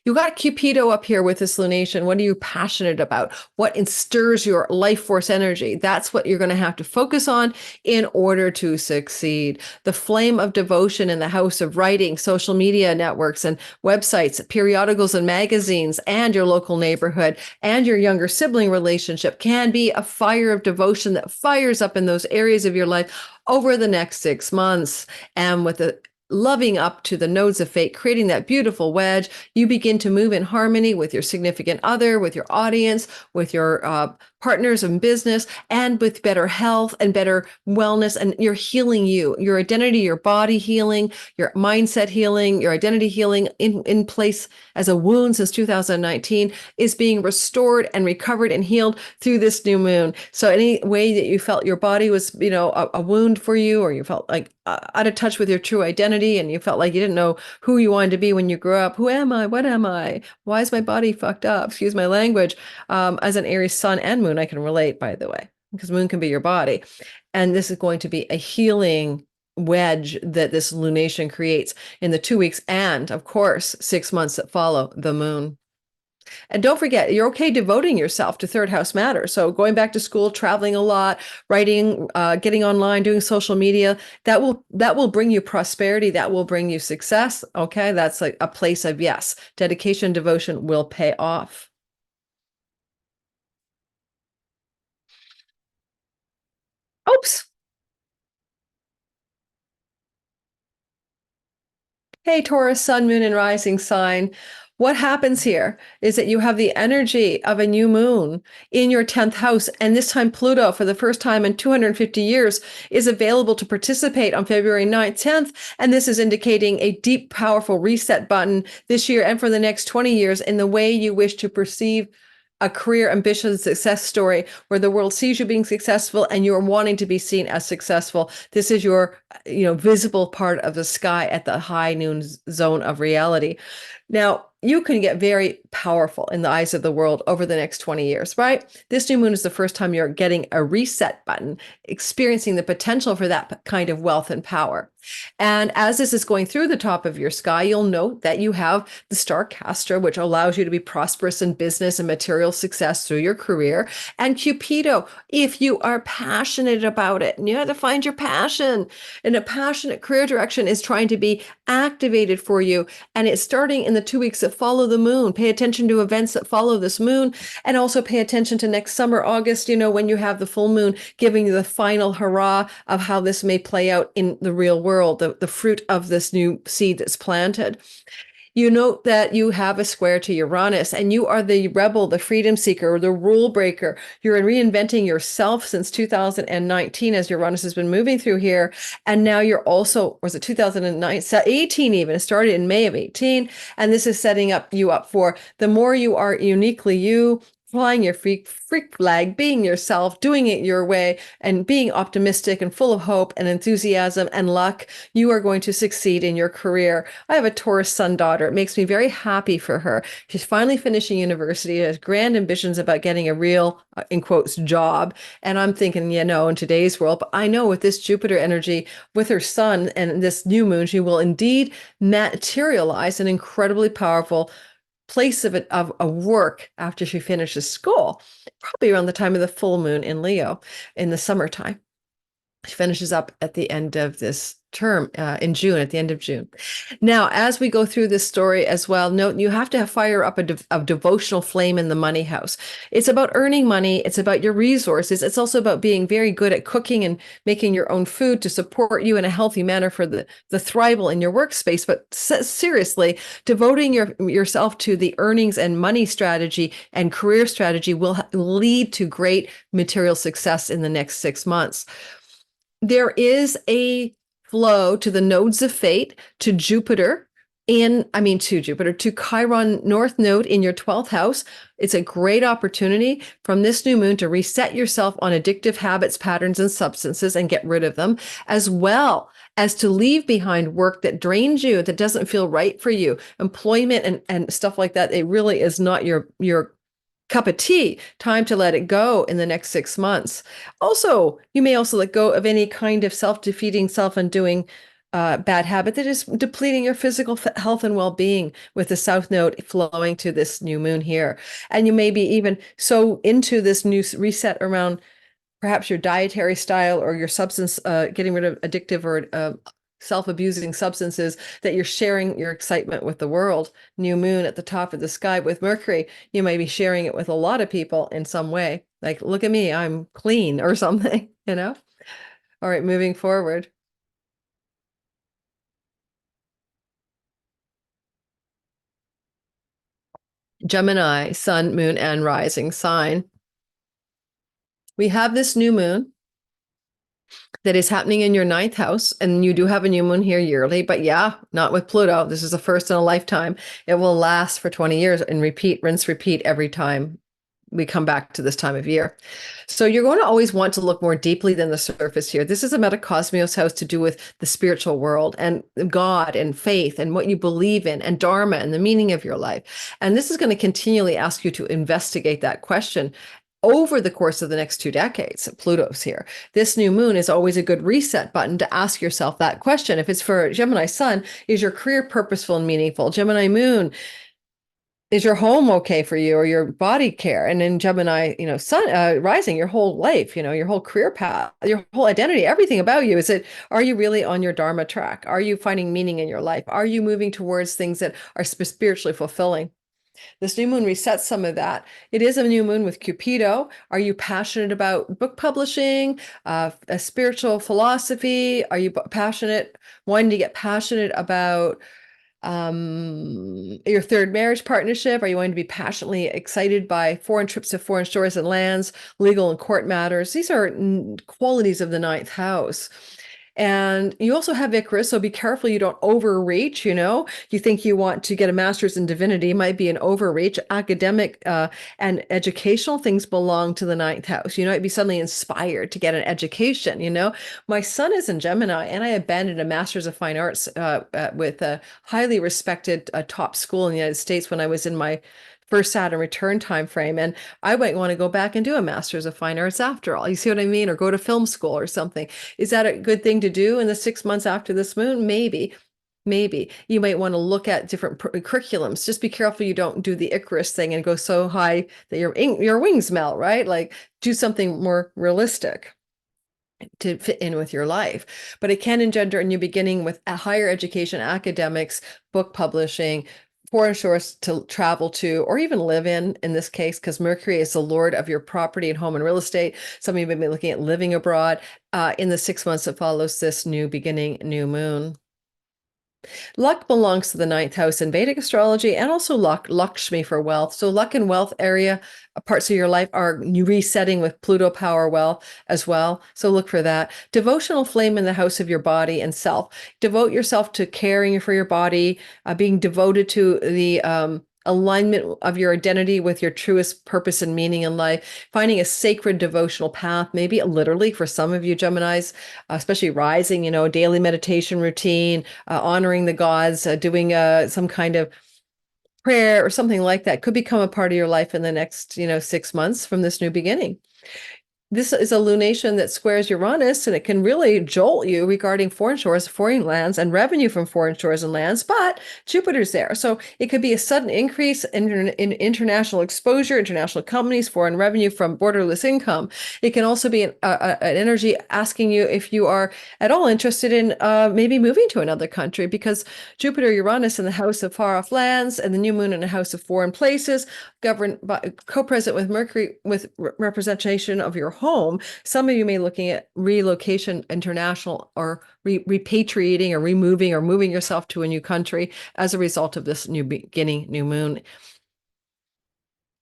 You got Cupido up here with this lunation. What are you passionate about? What stirs your life force energy? That's what you're going to have to focus on in order to succeed. The flame of devotion in the house of writing, social media networks and websites, periodicals and magazines, and your local neighborhood and your younger sibling relationship can be a fire of devotion that fires up in those areas of your life over the next 6 months. And with the loving up to the nodes of fate, creating that beautiful wedge, you begin to move in harmony with your significant other, with your audience, with your partners in business, and with better health and better wellness. And you're healing your identity, your body healing, your mindset healing, your identity healing in place as a wound since 2019 is being restored and recovered and healed through this new moon. So any way that you felt your body was, a wound for you, or you felt like out of touch with your true identity, and you felt like you didn't know who you wanted to be when you grew up. Who am I? What am I? Why is my body fucked up? Excuse my language. As an Aries sun and moon, I can relate, by the way, because moon can be your body. And this is going to be a healing wedge that this lunation creates in the 2 weeks and, of course, 6 months that follow the moon. And don't forget, you're okay devoting yourself to third house matters. So going back to school, traveling a lot, writing, getting online, doing social media, that will bring you prosperity. That will bring you success. Okay. That's like a place of yes. Dedication, devotion will pay off. Oops. Hey, Taurus, sun, moon, and rising sign. What happens here is that you have the energy of a new moon in your 10th house. And this time Pluto, for the first time in 250 years, is available to participate on February 9th, 10th. And this is indicating a deep, powerful reset button this year and for the next 20 years in the way you wish to perceive a career, ambition, success story where the world sees you being successful and you're wanting to be seen as successful. This is your, visible part of the sky at the high noon zone of reality. Now, you can get very powerful in the eyes of the world over the next 20 years, right? This new moon is the first time you're getting a reset button, experiencing the potential for that kind of wealth and power. And as this is going through the top of your sky, you'll note that you have the star Castra, which allows you to be prosperous in business and material success through your career, and Cupido, if you are passionate about it. And you have to find your passion. And a passionate career direction is trying to be activated for you. And it's starting in the 2 weeks that follow the moon. Pay attention to events that follow this moon, and also pay attention to next summer, August, when you have the full moon giving you the final hurrah of how this may play out in the real world, the fruit of this new seed that's planted. You note that you have a square to Uranus, and you are the rebel, the freedom seeker, the rule breaker. You're reinventing yourself since 2019 as Uranus has been moving through here. And now you're also, was it 2009, 18 even, it started in May of 18. And this is setting you up for the more you are uniquely you, flying your freak flag, being yourself, doing it your way, and being optimistic and full of hope and enthusiasm and luck, you are going to succeed in your career. I have a Taurus son daughter. It makes me very happy for her. She's finally finishing university, has grand ambitions about getting a real, in quotes, job. And I'm thinking, in today's world, but I know with this Jupiter energy, with her sun and this new moon, she will indeed materialize an incredibly powerful place of a work after she finishes school, probably around the time of the full moon in Leo in the summertime. She finishes up at the end of this term in June, at the end of June. Now, as we go through this story as well, note you have to fire up a devotional flame in the money house. It's about earning money. It's about your resources. It's also about being very good at cooking and making your own food to support you in a healthy manner for the thrival in your workspace. But seriously, devoting yourself to the earnings and money strategy and career strategy will lead to great material success in the next 6 months. There is a flow to the nodes of fate, to Jupiter, to Chiron North Node in your 12th house. It's a great opportunity from this new moon to reset yourself on addictive habits, patterns, and substances and get rid of them, as well as to leave behind work that drains you, that doesn't feel right for you, employment and stuff like that. It really is not your cup of tea. Time to let it go in the next 6 months. Also, you may also let go of any kind of self-defeating, self-undoing bad habit that is depleting your physical health and well-being, with the South Node flowing to this new moon here. And you may be even so into this new reset around perhaps your dietary style or your substance, getting rid of addictive or self-abusing substances, that you're sharing your excitement with the world. New moon at the top of the sky with Mercury, you may be sharing it with a lot of people in some way. Like, look at me, I'm clean or something, All right, moving forward. Gemini, sun, moon, and rising sign. We have this new moon that is happening in your 9th house, and you do have a new moon here yearly, but not with Pluto. This is the first in a lifetime. It will last for 20 years and rinse, repeat every time we come back to this time of year. So you're going to always want to look more deeply than the surface here. This is a Metacosmos house to do with the spiritual world and God and faith and what you believe in and Dharma and the meaning of your life. And this is going to continually ask you to investigate that question over the course of the next 2 decades. Pluto's here. This new moon is always a good reset button to ask yourself that question. If it's for Gemini sun, is your career purposeful and meaningful? Gemini moon, is your home okay for you, or your body care? And in Gemini, sun rising, your whole life, your whole career path, your whole identity, everything about you. Are you really on your Dharma track? Are you finding meaning in your life? Are you moving towards things that are spiritually fulfilling? This new moon resets some of that. It is a new moon with Cupido. Are you passionate about book publishing, a spiritual philosophy? Are you wanting to get passionate about your third marriage partnership? Are you going to be passionately excited by foreign trips to foreign shores and lands, legal and court matters? These are qualities of the 9th house. And you also have Icarus, so be careful you don't overreach, you know. You think you want to get a master's in divinity, might be an overreach. Academic and educational things belong to the ninth house. You might be suddenly inspired to get an education, you know. My son is in Gemini, and I abandoned a master's of fine arts with a highly respected top school in the United States when I was in my first Saturn return time frame. And I might want to go back and do a master's of fine arts after all. You see what I mean? Or go to film school or something. Is that a good thing to do in the 6 months after this moon? Maybe. Maybe you might want to look at different curriculums. Just be careful you don't do the Icarus thing and go so high that your wings melt, right? Like do something more realistic to fit in with your life. But it can engender a new beginning with a higher education, academics, book publishing, foreign shores to travel to or even live in this case, because Mercury is the lord of your property and home and real estate. Some of you may be looking at living abroad in the 6 months that follows this new beginning, new moon. Luck belongs to the ninth house in Vedic astrology, and also luck, Lakshmi for wealth. So luck and wealth area parts of your life are resetting with Pluto power wealth as well. So look for that. Devotional flame in the house of your body and self. Devote yourself to caring for your body, being devoted to the alignment of your identity with your truest purpose and meaning in life, finding a sacred devotional path, maybe literally for some of you Geminis, especially rising, you know, daily meditation routine, honoring the gods, doing some kind of prayer or something like that could become a part of your life in the next, 6 months from this new beginning. This is a lunation that squares Uranus, and it can really jolt you regarding foreign shores, foreign lands, and revenue from foreign shores and lands, but Jupiter's there. So it could be a sudden increase in international exposure, international companies, foreign revenue from borderless income. It can also be an energy asking you if you are at all interested in maybe moving to another country, because Jupiter, Uranus in the house of far off lands and the new moon in a house of foreign places, governed by co-present with Mercury, with representation of your home. Some of you may be looking at relocation, international, or repatriating or removing or moving yourself to a new country as a result of this new beginning, new moon.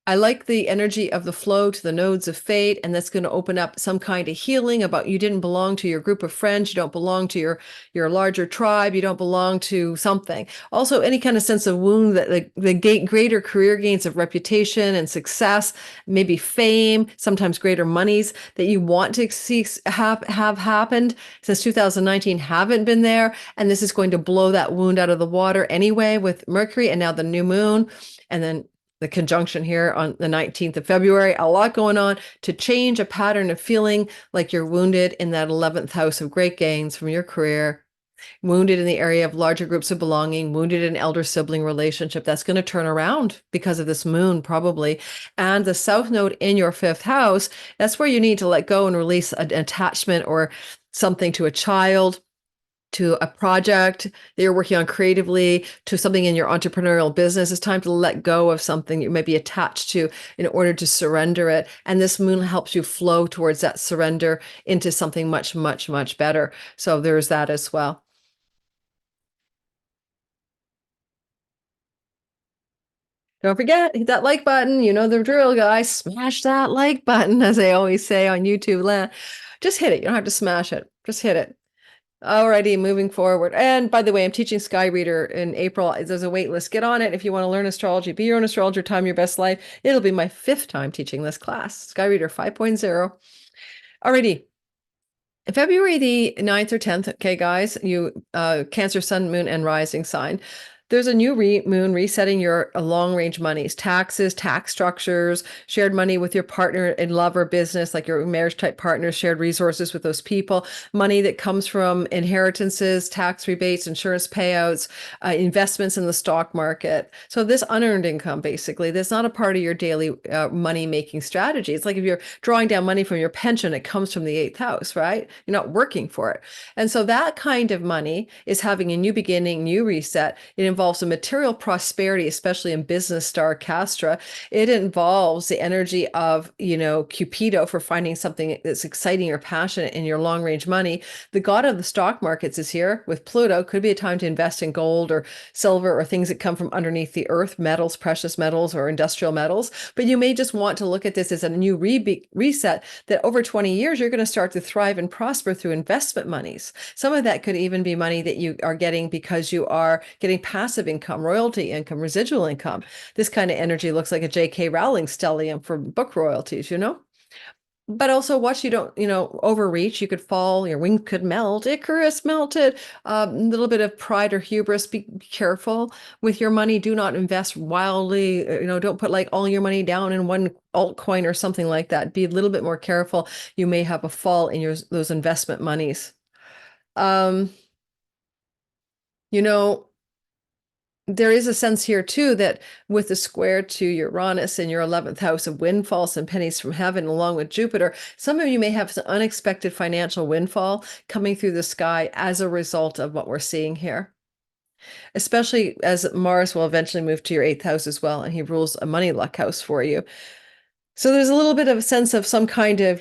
I like the energy of the flow to the nodes of fate, and that's going to open up some kind of healing about you didn't belong to your group of friends, you don't belong to your larger tribe, you don't belong to something. Also, any kind of sense of wound that the greater career gains of reputation and success, maybe fame, sometimes greater monies that you want to see have happened since 2019 haven't been there, and this is going to blow that wound out of the water anyway with Mercury and now the new moon, and then the conjunction here on the 19th of February, a lot going on to change a pattern of feeling like you're wounded in that 11th house of great gains from your career, wounded in the area of larger groups of belonging, wounded in elder sibling relationship. That's going to turn around because of this moon probably. And the south node in your 5th house, that's where you need to let go and release an attachment or something to a child, to a project that you're working on creatively, to something in your entrepreneurial business. It's time to let go of something you may be attached to in order to surrender it. And this moon helps you flow towards that surrender into something much, much, much better. So there's that as well. Don't forget, hit that like button. You know the drill, guys. Smash that like button, as they always say on YouTube land. Just hit it. You don't have to smash it. Just hit it. Alrighty, moving forward. And by the way, I'm teaching Sky Reader in April. There's a wait list. Get on it if you want to learn astrology. Be your own astrologer, time your best life. It'll be my 5th time teaching this class, Sky Reader 5.0. Alrighty. February the 9th or 10th, okay, guys, you Cancer, Sun, Moon, and Rising sign. There's a new moon resetting your long-range monies, taxes, tax structures, shared money with your partner in love or business, like your marriage-type partners, shared resources with those people, money that comes from inheritances, tax rebates, insurance payouts, investments in the stock market. So this unearned income, basically, that's not a part of your daily money-making strategy. It's like if you're drawing down money from your pension, it comes from the 8th house, right? You're not working for it. And so that kind of money is having a new beginning, new reset. It involves a material prosperity, especially in business star Castra. It involves the energy of, Cupido for finding something that's exciting or passionate in your long range money. The god of the stock markets is here with Pluto. Could be a time to invest in gold or silver or things that come from underneath the earth, metals, precious metals, or industrial metals. But you may just want to look at this as a new reset that over 20 years, you're going to start to thrive and prosper through investment monies. Some of that could even be money that you are getting because you are getting passive income, royalty income, residual income. This kind of energy looks like a J.K. Rowling stellium for book royalties, But also watch you don't, overreach. You could fall, your wing could melt. Icarus melted. A little bit of pride or hubris. Be careful with your money. Do not invest wildly. Don't put like all your money down in one altcoin or something like that. Be a little bit more careful. You may have a fall in those investment monies. There is a sense here too that with the square to Uranus in your 11th house of windfalls and pennies from heaven, along with Jupiter, some of you may have some unexpected financial windfall coming through the sky as a result of what we're seeing here. Especially as Mars will eventually move to your 8th house as well, and he rules a money luck house for you. So there's a little bit of a sense of some kind of,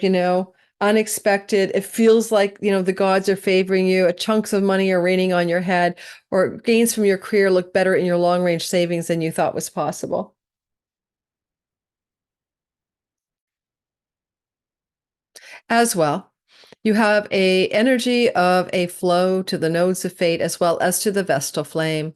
unexpected. It feels like, the gods are favoring you. Chunks of money are raining on your head, or gains from your career look better in your long range savings than you thought was possible. As well, you have a energy of a flow to the nodes of fate as well as to the Vestal flame.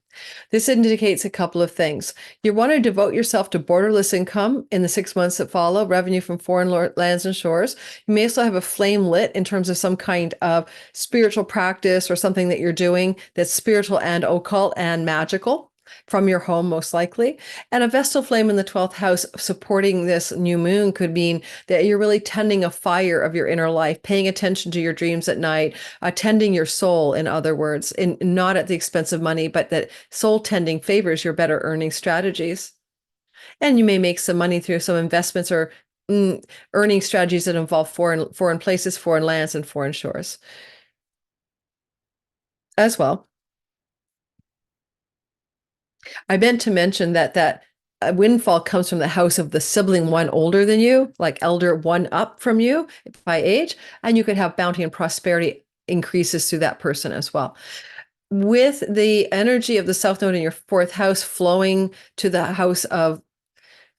This indicates a couple of things. You want to devote yourself to borderless income in the 6 months that follow, revenue from foreign lands and shores. You may also have a flame lit in terms of some kind of spiritual practice or something that you're doing that's spiritual and occult and magical from your home, most likely. And a Vestal flame in the 12th house supporting this new moon could mean that you're really tending a fire of your inner life, paying attention to your dreams at night, tending your soul, in other words, not at the expense of money, but that soul tending favors your better earning strategies. And you may make some money through some investments or earning strategies that involve foreign places, foreign lands, and foreign shores as well. I meant to mention that a windfall comes from the house of the sibling one older than you, like elder one up from you by age, and you could have bounty and prosperity increases through that person as well. With the energy of the South Node in your 4th house flowing to the house of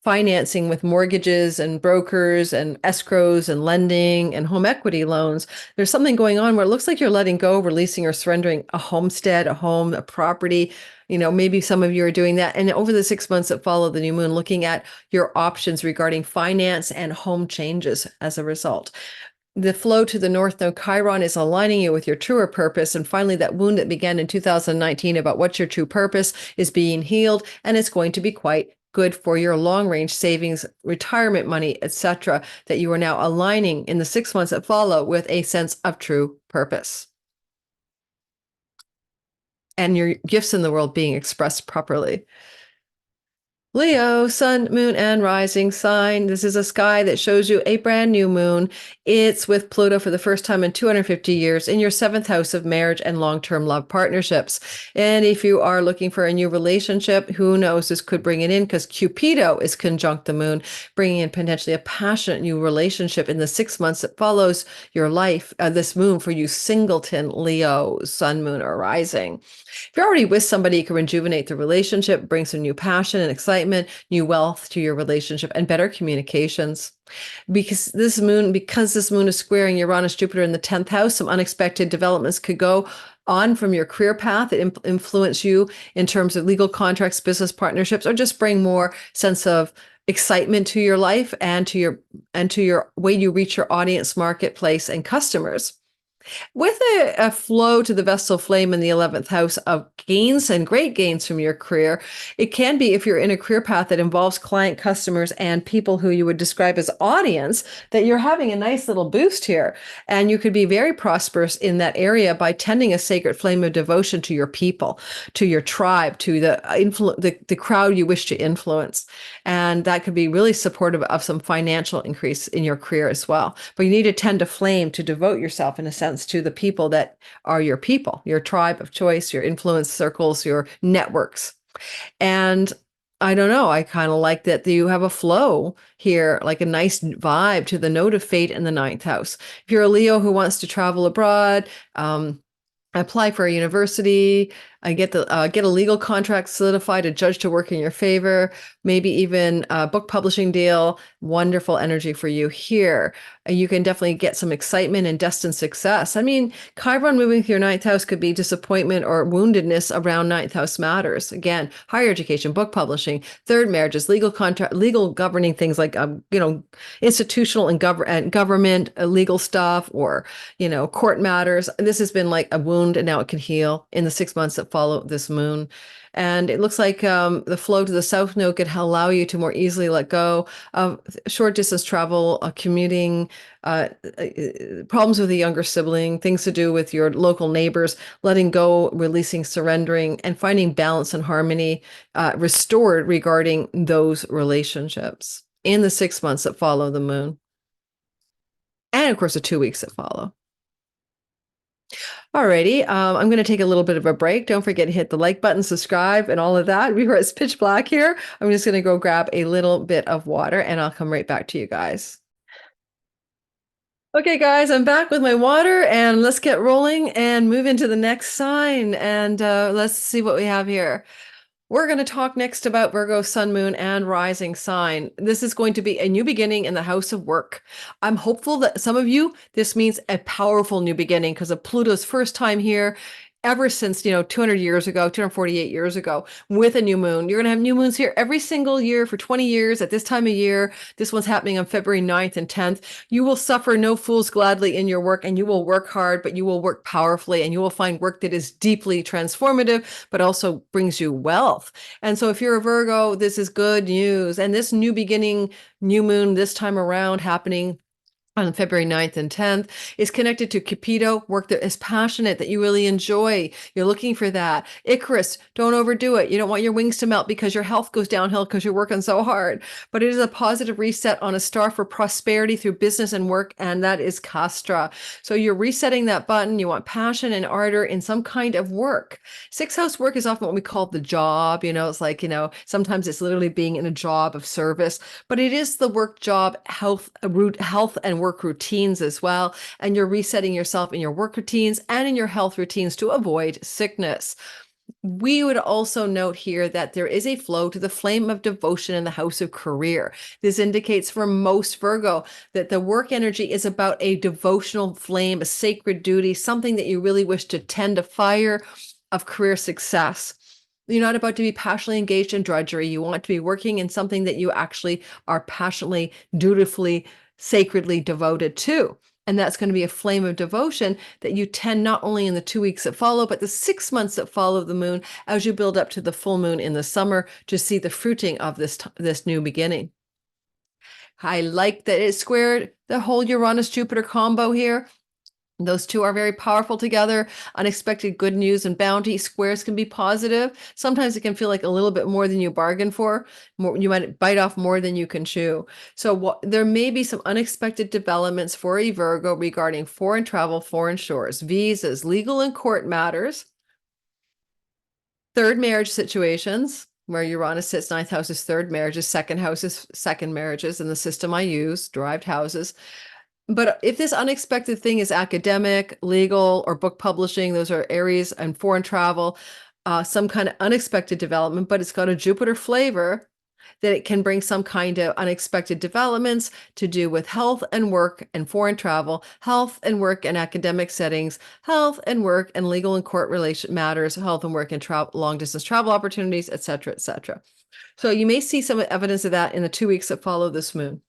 financing with mortgages and brokers and escrows and lending and home equity loans, there's something going on where it looks like you're letting go, releasing or surrendering a homestead, a home, a property. Maybe some of you are doing that. And over the 6 months that follow the new moon, looking at your options regarding finance and home changes as a result. The flow to the North Node Chiron is aligning you with your truer purpose. And finally, that wound that began in 2019 about what's your true purpose is being healed. And it's going to be quite good for your long range savings, retirement money, etc., that you are now aligning in the 6 months that follow with a sense of true purpose. And your gifts in the world being expressed properly. Leo, sun, moon, and rising sign. This is a sky that shows you a brand new moon. It's with Pluto for the first time in 250 years in your 7th house of marriage and long-term love partnerships. And if you are looking for a new relationship, who knows, this could bring it in because Cupido is conjunct the moon, bringing in potentially a passionate new relationship in the 6 months that follows your life, this moon for you singleton Leo, sun, moon, or rising. If you're already with somebody, you can rejuvenate the relationship, bring some new passion and excitement, new wealth to your relationship, and better communications. Because this moon is squaring Uranus, Jupiter in the 10th house, some unexpected developments could go on from your career path that influence you in terms of legal contracts, business partnerships, or just bring more sense of excitement to your life and to your way you reach your audience, marketplace, and customers. With a flow to the Vestal flame in the 11th house of gains and great gains from your career, it can be, if you're in a career path that involves client, customers, and people who you would describe as audience, that you're having a nice little boost here. And you could be very prosperous in that area by tending a sacred flame of devotion to your people, to your tribe, to the crowd you wish to influence. And that could be really supportive of some financial increase in your career as well. But you need to tend a flame to devote yourself, in a sense, sense to the people that are your people, your tribe of choice, your influence circles, your networks. And I don't know, I kind of like that you have a flow here, like a nice vibe to the node of fate in the ninth house. If you're a Leo who wants to travel abroad, apply for a university, get a legal contract solidified, a judge to work in your favor, maybe even a book publishing deal. Wonderful energy for you here. You can definitely get some excitement and destined success. I mean, Chiron moving through your ninth house could be disappointment or woundedness around ninth house matters. Again, higher education, book publishing, third marriages, legal contract, legal governing things like institutional and government legal stuff, or court matters. This has been like a wound, and now it can heal in the 6 months that follow this moon. And it looks like the flow to the south node could allow you to more easily let go of short distance travel, commuting, problems with a younger sibling, things to do with your local neighbors, letting go, releasing, surrendering, and finding balance and harmony restored regarding those relationships in the 6 months that follow the moon. And of course, the 2 weeks that follow. Alrighty, I'm going to take a little bit of a break. Don't forget to hit the like button, subscribe, and all of that. Before it's pitch black here, I'm just going to go grab a little bit of water, and I'll come right back to you guys. Okay, guys, I'm back with my water, and let's get rolling and move into the next sign, and let's see what we have here. We're going to talk next about Virgo, sun, moon, and rising sign. This is going to be a new beginning in the house of work. I'm hopeful that some of you, this means a powerful new beginning because of Pluto's first time here ever since, 200 years ago, 248 years ago, with a new moon. You're going to have new moons here every single year for 20 years at this time of year. This one's happening on February 9th and 10th. You will suffer no fools gladly in your work, and you will work hard, but you will work powerfully, and you will find work that is deeply transformative, but also brings you wealth. And so if you're a Virgo, this is good news. And this new beginning, new moon this time around happening on February 9th and 10th is connected to Cupido, work that is passionate, that you really enjoy. You're looking for that. Icarus, don't overdo it. You don't want your wings to melt because your health goes downhill because you're working so hard. But it is a positive reset on a star for prosperity through business and work, and that is Castra. So you're resetting that button. You want passion and ardor in some kind of work. Sixth house work is often what we call the job. It's like, sometimes it's literally being in a job of service, but it is the work job, health and work routines as well. And you're resetting yourself in your work routines and in your health routines to avoid sickness. We would also note here that there is a flow to the flame of devotion in the house of career. This indicates for most Virgo that the work energy is about a devotional flame, a sacred duty, something that you really wish to tend a fire of career success. You're not about to be passionately engaged in drudgery. You want to be working in something that you actually are passionately, dutifully, sacredly devoted to. And that's going to be a flame of devotion that you tend not only in the 2 weeks that follow, but the 6 months that follow the moon as you build up to the full moon in the summer to see the fruiting of this new beginning. I like that it's squared the whole Uranus-Jupiter combo here. Those two are very powerful together. Unexpected good news and bounty. Squares can be positive. Sometimes it can feel like a little bit more than you bargained for. You might bite off more than you can chew. So there may be some unexpected developments for a Virgo regarding foreign travel, foreign shores, visas, legal and court matters, third marriage situations, where Uranus sits, ninth house is third marriages, second house is second marriages in the system I use, derived houses. But if this unexpected thing is academic, legal, or book publishing, those are Aries, and foreign travel, some kind of unexpected development, but it's got a Jupiter flavor, that it can bring some kind of unexpected developments to do with health and work and foreign travel, health and work and academic settings, health and work and legal and court relation matters, health and work and long distance travel opportunities, etc., etc. So you may see some evidence of that in the 2 weeks that follow this moon.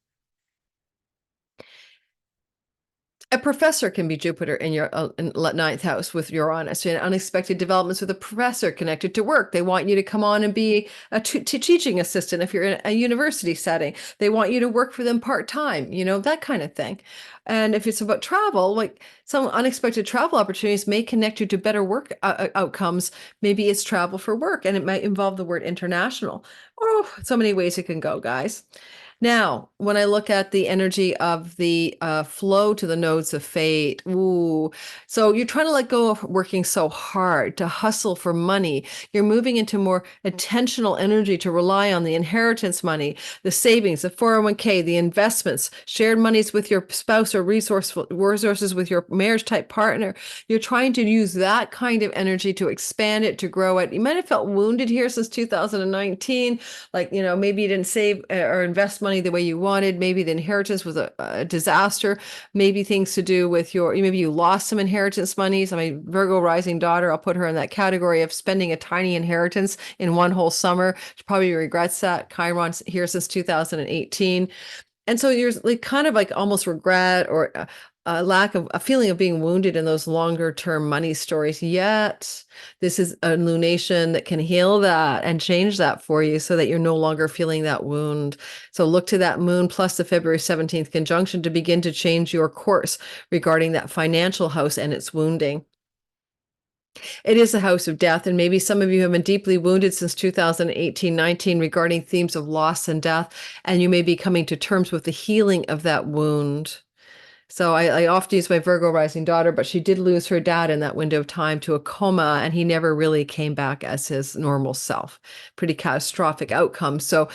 A professor can be Jupiter in your ninth house with Uranus, and unexpected developments with a professor connected to work. They want you to come on and be a teaching assistant if you're in a university setting. They want you to work for them part-time, that kind of thing. And if it's about travel, like some unexpected travel opportunities may connect you to better work outcomes. Maybe it's travel for work, and it might involve the word international. Oh, so many ways it can go, guys. Now, when I look at the energy of the flow to the nodes of fate, ooh, so you're trying to let go of working so hard to hustle for money. You're moving into more attentional energy to rely on the inheritance money, the savings, the 401k, the investments, shared monies with your spouse or resources with your marriage type partner. You're trying to use that kind of energy to expand it, to grow it. You might have felt wounded here since 2019. Like, maybe you didn't save or invest money the way you wanted. Maybe the inheritance was a disaster. Maybe things to do with maybe you lost some inheritance monies. I mean, Virgo rising daughter, I'll put her in that category of spending a tiny inheritance in one whole summer. She probably regrets that. Chiron's here since 2018. And so you're like kind of like almost regret or a lack of a feeling of being wounded in those longer term money stories. Yet this is a lunation that can heal that and change that for you so that you're no longer feeling that wound. So look to that moon plus the February 17th conjunction to begin to change your course regarding that financial house and its wounding. It is a house of death, and maybe some of you have been deeply wounded since 2018-19 regarding themes of loss and death, and you may be coming to terms with the healing of that wound. So I often use my Virgo rising daughter, but she did lose her dad in that window of time to a coma, and he never really came back as his normal self. Pretty catastrophic outcome. So,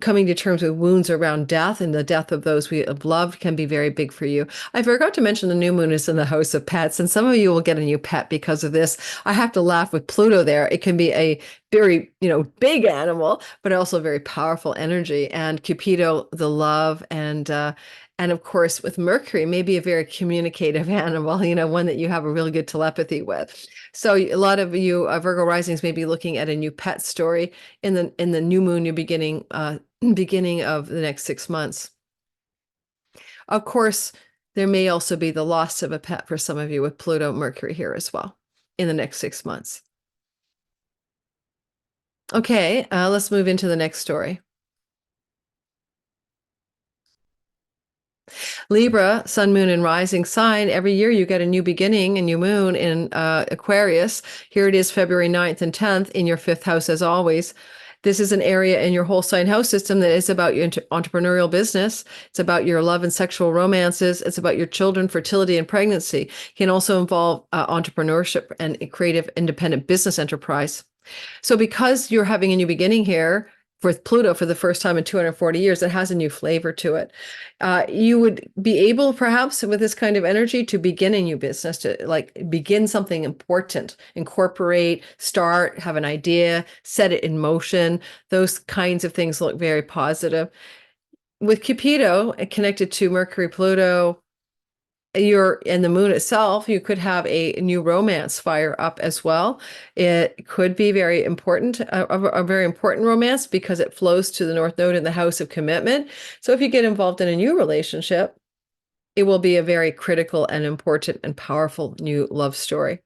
coming to terms with wounds around death and the death of those we have loved can be very big for you. I forgot to mention the new moon is in the house of pets, and some of you will get a new pet because of this. I have to laugh with Pluto there. It can be a very, big animal, but also very powerful energy. And Cupido, the love, and of course, with Mercury, maybe a very communicative animal, one that you have a really good telepathy with. So a lot of you Virgo risings may be looking at a new pet story in the new moon you're beginning of the next 6 months. Of course, there may also be the loss of a pet for some of you with Pluto, Mercury here as well in the next 6 months. Okay, let's move into the next story. Libra, sun, moon, and rising sign. Every year you get a new beginning, a new moon in Aquarius. Here it is February 9th and 10th in your fifth house as always. This is an area in your whole sign house system that is about your entrepreneurial business. It's about your love and sexual romances. It's about your children, fertility, and pregnancy. It can also involve entrepreneurship and a creative independent business enterprise. So because you're having a new beginning here, with Pluto for the first time in 240 years, it has a new flavor to it. You would be able, perhaps, with this kind of energy, to begin a new business, to like begin something important, incorporate, start, have an idea, set it in motion. Those kinds of things look very positive. With Cupido connected to Mercury, Pluto, and the moon itself, you could have a new romance fire up as well. It could be very important, a very important romance because it flows to the North Node in the house of commitment. So if you get involved in a new relationship, it will be a very critical and important and powerful new love story.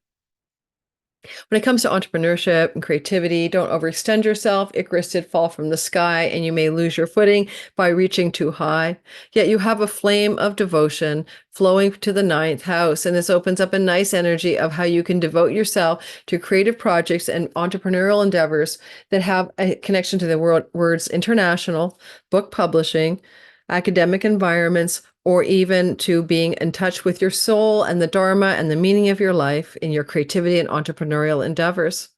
When it comes to entrepreneurship and creativity, don't overextend yourself. Icarus did fall from the sky, and you may lose your footing by reaching too high. Yet you have a flame of devotion flowing to the ninth house, and this opens up a nice energy of how you can devote yourself to creative projects and entrepreneurial endeavors that have a connection to the words international, book publishing, academic environments, or even to being in touch with your soul and the Dharma and the meaning of your life in your creativity and entrepreneurial endeavors.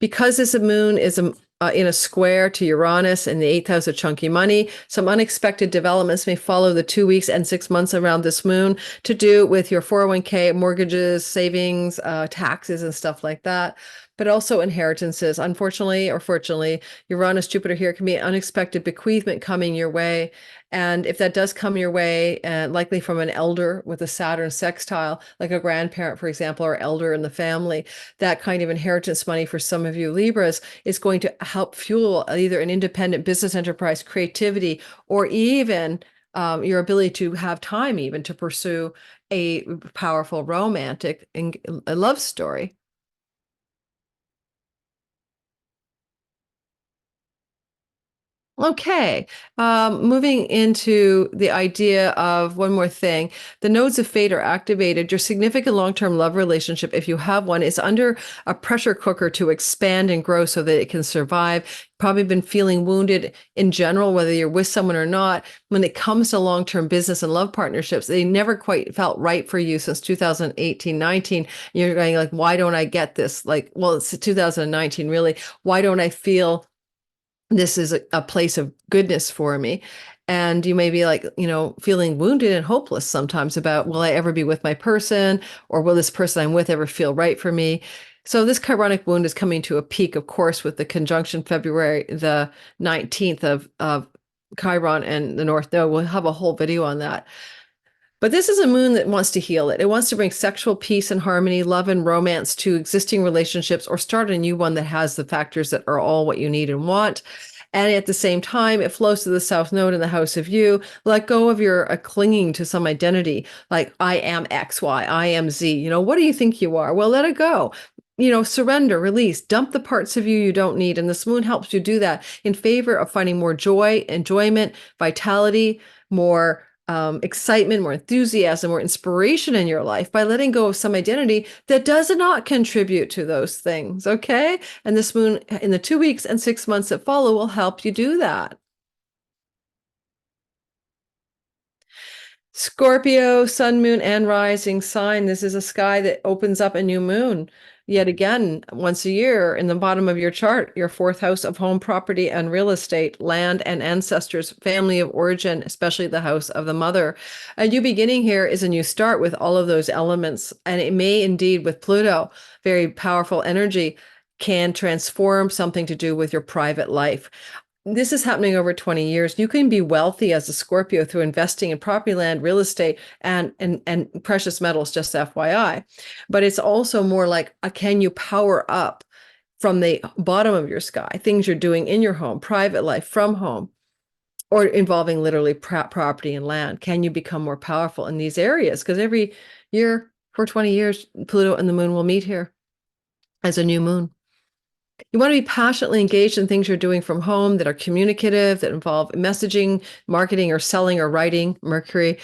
Because this moon is in a square to Uranus in the eighth house of chunky money, some unexpected developments may follow the 2 weeks and 6 months around this moon to do with your 401k, mortgages, savings, taxes, and stuff like that. But also inheritances. Unfortunately or fortunately, Uranus, Jupiter here can be an unexpected bequeathment coming your way. And if that does come your way, likely from an elder with a Saturn sextile, like a grandparent, for example, or elder in the family, that kind of inheritance money for some of you Libras is going to help fuel either an independent business enterprise, creativity, or even your ability to have time even to pursue a powerful romantic and a love story. Okay, moving into the idea of one more thing. The nodes of fate are activated. Your significant long-term love relationship, if you have one, is under a pressure cooker to expand and grow so that it can survive. Probably been feeling wounded in general, whether you're with someone or not. When it comes to long-term business and love partnerships, they never quite felt right for you since 2018, 19. You're going like, why don't I get this? Like, well, it's 2019, really. Why don't I feel this is a place of goodness for me? And you may be like, feeling wounded and hopeless sometimes about, will I ever be with my person? Or will this person I'm with ever feel right for me? So this chironic wound is coming to a peak, of course, with the conjunction February the 19th of Chiron and the North Node. We'll have a whole video on that. But this is a moon that wants to heal it. It wants to bring sexual peace and harmony, love and romance to existing relationships, or start a new one that has the factors that are all what you need and want. And at the same time, it flows to the South Node in the house of you. Let go of your clinging to some identity, like I am X, Y, I am Z. What do you think you are? Well, let it go. Surrender, release, dump the parts of you don't need. And this moon helps you do that in favor of finding more joy, enjoyment, vitality, more excitement, more enthusiasm, more inspiration in your life by letting go of some identity that does not contribute to those things. Okay. And this moon in the 2 weeks and 6 months that follow will help you do that. Scorpio, sun, moon, and rising sign. This is a sky that opens up a new moon. Yet again, once a year in the bottom of your chart, your fourth house of home, property, and real estate, land and ancestors, family of origin, especially the house of the mother. A new beginning here is a new start with all of those elements. And it may indeed, with Pluto, very powerful energy, can transform something to do with your private life. This is happening over 20 years. You can be wealthy as a Scorpio through investing in property, land, real estate, and precious metals, just FYI. But it's also more like, can you power up from the bottom of your sky, things you're doing in your home, private life, from home, or involving literally property and land? Can you become more powerful in these areas? Because every year for 20 years, Pluto and the moon will meet here as a new moon. You want to be passionately engaged in things you're doing from home that are communicative, that involve messaging, marketing, or selling or writing, Mercury,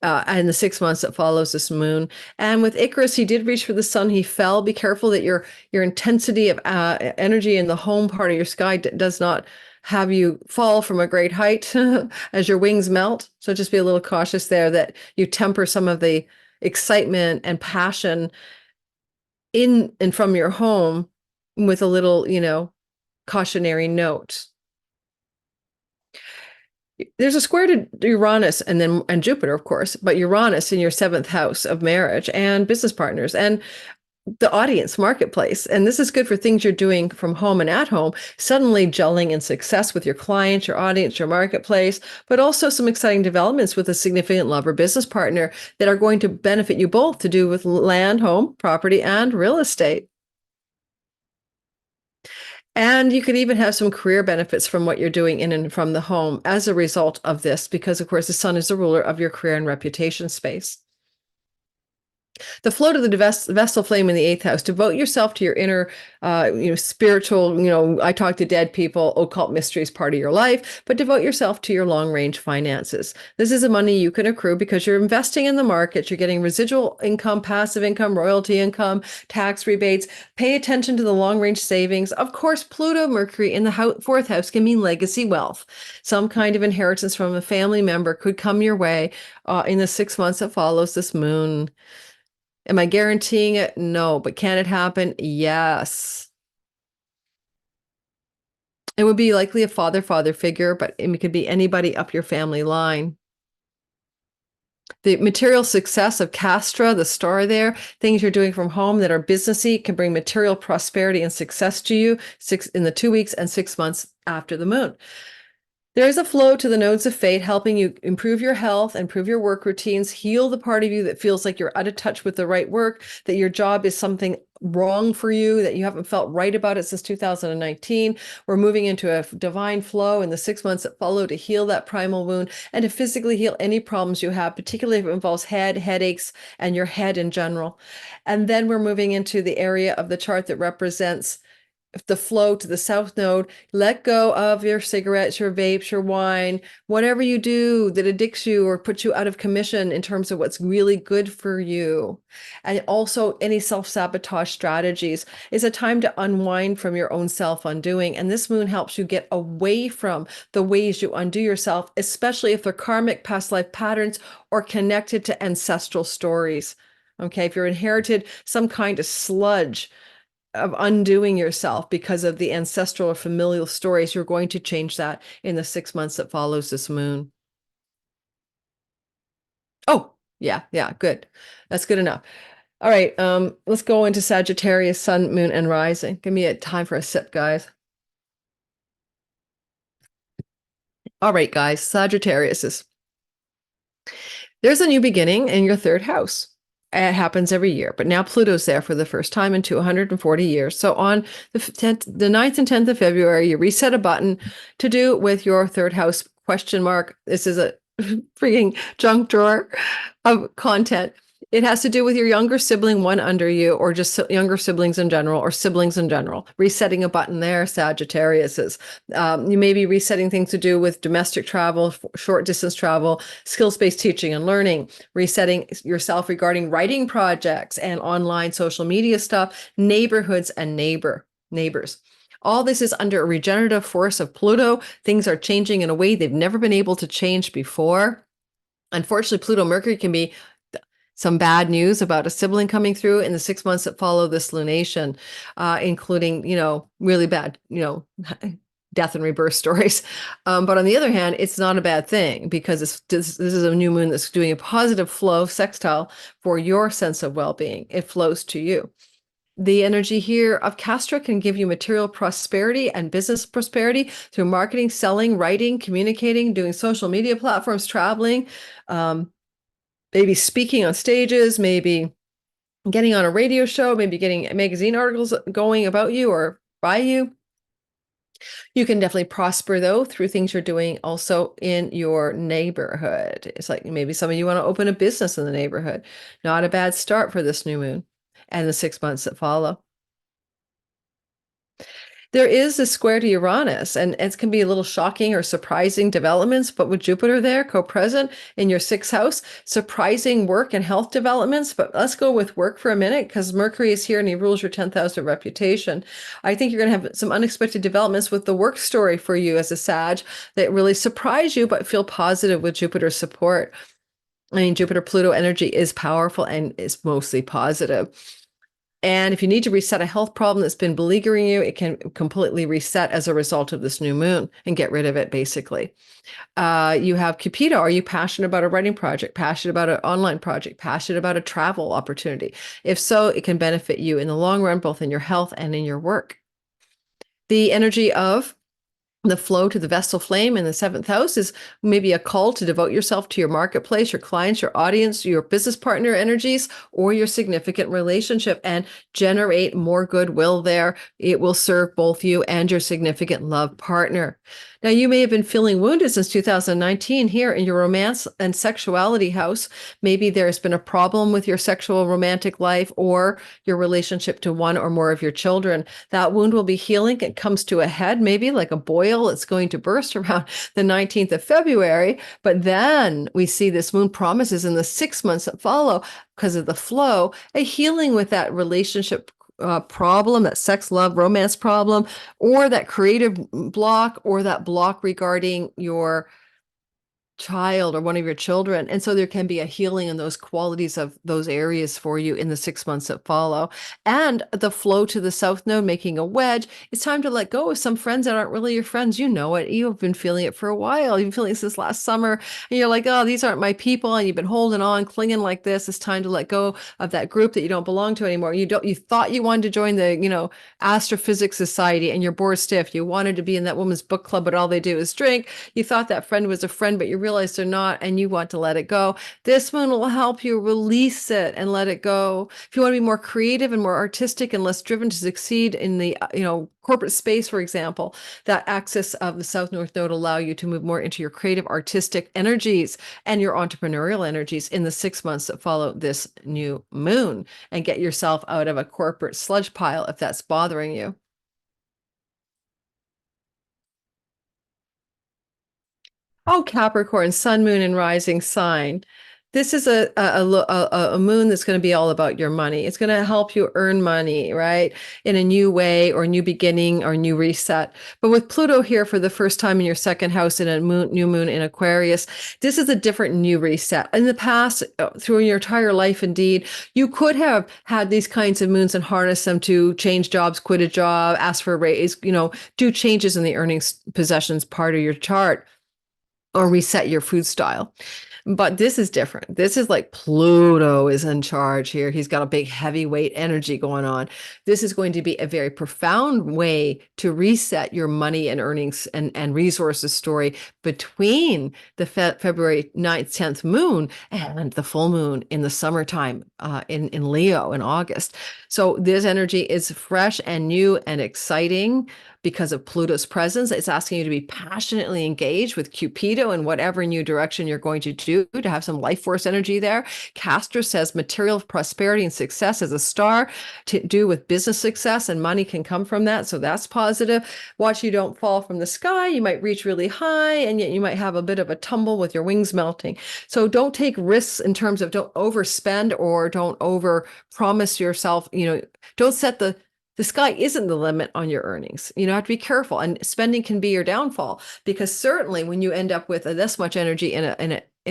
and the 6 months that follows this moon. And with Icarus, he did reach for the sun. He fell. Be careful that your intensity of energy in the home part of your sky does not have you fall from a great height as your wings melt. So just be a little cautious there, that you temper some of the excitement and passion in and from your home with a little, cautionary note. There's a square to Uranus and Jupiter, of course, but Uranus in your seventh house of marriage and business partners and the audience marketplace. And this is good for things you're doing from home and at home, suddenly gelling in success with your clients, your audience, your marketplace, but also some exciting developments with a significant love or business partner that are going to benefit you both, to do with land, home, property, and real estate. And you could even have some career benefits from what you're doing in and from the home as a result of this, because, of course, the sun is the ruler of your career and reputation space. The flow to the vessel flame in the eighth house. Devote yourself to your inner, spiritual, I talk to dead people, occult mysteries part of your life, but devote yourself to your long range finances. This is the money you can accrue because you're investing in the market. You're getting residual income, passive income, royalty income, tax rebates. Pay attention to the long range savings. Of course, Pluto, Mercury in the fourth house can mean legacy wealth. Some kind of inheritance from a family member could come your way in the 6 months that follows this moon. Am I guaranteeing it? No. But can it happen? Yes. It would be likely a father figure, but it could be anybody up your family line. The material success of Castra, the star there, things you're doing from home that are businessy, can bring material prosperity and success to you in the 2 weeks and 6 months after the moon. There is a flow to the nodes of fate, helping you improve your health, improve your work routines, heal the part of you that feels like you're out of touch with the right work, that your job is something wrong for you, that you haven't felt right about it since 2019. We're moving into a divine flow in the 6 months that follow to heal that primal wound and to physically heal any problems you have, particularly if it involves headaches, and your head in general. And then we're moving into the area of the chart that represents the flow to the south node. Let go of your cigarettes, your vapes, your wine, whatever you do that addicts you or puts you out of commission in terms of what's really good for you. And also any self-sabotage strategies. Is a time to unwind from your own self-undoing. And this moon helps you get away from the ways you undo yourself, especially if they're karmic past life patterns or connected to ancestral stories. Okay, if you're inherited some kind of sludge of undoing yourself because of the ancestral or familial stories, you're going to change that in the 6 months that follows this moon. Oh, yeah, good. That's good enough. All right, let's go into Sagittarius, sun, moon, and rising. Give me a time for a sip, guys. All right, guys, Sagittarius there's a new beginning in your third house. It happens every year, but now Pluto's there for the first time in 240 years. So on the 9th and 10th of February, you reset a button to do with your third house question mark. This is a freaking junk drawer of content. It has to do with your younger sibling, one under you, or just younger siblings in general, or siblings in general. Resetting a button there, Sagittarius is. You may be resetting things to do with domestic travel, short distance travel, skills-based teaching and learning, resetting yourself regarding writing projects and online social media stuff, neighborhoods and neighbors. All this is under a regenerative force of Pluto. Things are changing in a way they've never been able to change before. Unfortunately, Pluto Mercury can be some bad news about a sibling coming through in the 6 months that follow this lunation, including, really bad, death and rebirth stories. But on the other hand, it's not a bad thing because this is a new moon that's doing a positive flow sextile for your sense of well-being. It flows to you. The energy here of Castra can give you material prosperity and business prosperity through marketing, selling, writing, communicating, doing social media platforms, traveling, maybe speaking on stages, maybe getting on a radio show, maybe getting magazine articles going about you or by you. You can definitely prosper, though, through things you're doing also in your neighborhood. It's like maybe some of you want to open a business in the neighborhood. Not a bad start for this new moon and the 6 months that follow. There is a square to Uranus, and it can be a little shocking or surprising developments, but with Jupiter there, co-present in your 6th house, surprising work and health developments. But let's go with work for a minute because Mercury is here and he rules your 10th house of reputation. I think you're going to have some unexpected developments with the work story for you as a Sag that really surprise you, but feel positive with Jupiter's support. I mean, Jupiter-Pluto energy is powerful and is mostly positive. And if you need to reset a health problem that's been beleaguering you, it can completely reset as a result of this new moon and get rid of it, basically. You have Cupido. Are you passionate about a writing project, passionate about an online project, passionate about a travel opportunity? If so, it can benefit you in the long run, both in your health and in your work. The energy of the flow to the Vestal flame in the 7th house is maybe a call to devote yourself to your marketplace, your clients, your audience, your business partner energies, or your significant relationship and generate more goodwill there. It will serve both you and your significant love partner. Now, you may have been feeling wounded since 2019 here in your romance and sexuality house. Maybe there's been a problem with your sexual romantic life or your relationship to one or more of your children. That wound will be healing. It comes to a head, maybe like a boil. It's going to burst around the 19th of February. But then we see this moon promises in the 6 months that follow, because of the flow, a healing with that relationship problem, that sex, love, romance problem, or that creative block, or that block regarding your child or one of your children. And so there can be a healing in those qualities of those areas for you in the 6 months that follow. And the flow to the south node, making a wedge. It's time to let go of some friends that aren't really your friends. You know it. You've been feeling it for a while. You've been feeling it since last summer. And you're like, oh, these aren't my people. And you've been holding on, clinging like this. It's time to let go of that group that you don't belong to anymore. You thought you wanted to join the, Astrophysics Society and you're bored stiff. You wanted to be in that woman's book club, but all they do is drink. You thought that friend was a friend, but you realize they're not, and you want to let it go. This moon will help you release it and let it go. If you want to be more creative and more artistic and less driven to succeed in the, corporate space, for example, that axis of the South North Node allow you to move more into your creative, artistic energies and your entrepreneurial energies in the 6 months that follow this new moon, and get yourself out of a corporate sludge pile if that's bothering you. Oh, Capricorn, sun, moon, and rising sign. This is a moon that's going to be all about your money. It's going to help you earn money, right? In a new way or new beginning or new reset. But with Pluto here for the first time in your second house in a new moon in Aquarius, this is a different new reset. In the past, through your entire life, indeed, you could have had these kinds of moons and harness them to change jobs, quit a job, ask for a raise, do changes in the earnings possessions part of your chart or reset your food style. But this is different. This is like Pluto is in charge here. He's got a big heavyweight energy going on. This is going to be a very profound way to reset your money and earnings and resources story between the February 9th, 10th moon and the full moon in the summertime in Leo in August. So this energy is fresh and new and exciting because of Pluto's presence. It's asking you to be passionately engaged with Cupido in whatever new direction you're going to do, to have some life force energy there. Castra says material prosperity and success as a star to do with business success, and money can come from that. So that's positive. Watch you don't fall from the sky. You might reach really high, and yet you might have a bit of a tumble with your wings melting. So don't take risks in terms of don't overspend or don't over promise yourself, don't set the sky isn't the limit on your earnings. You have to be careful, and spending can be your downfall, because certainly when you end up with this much energy in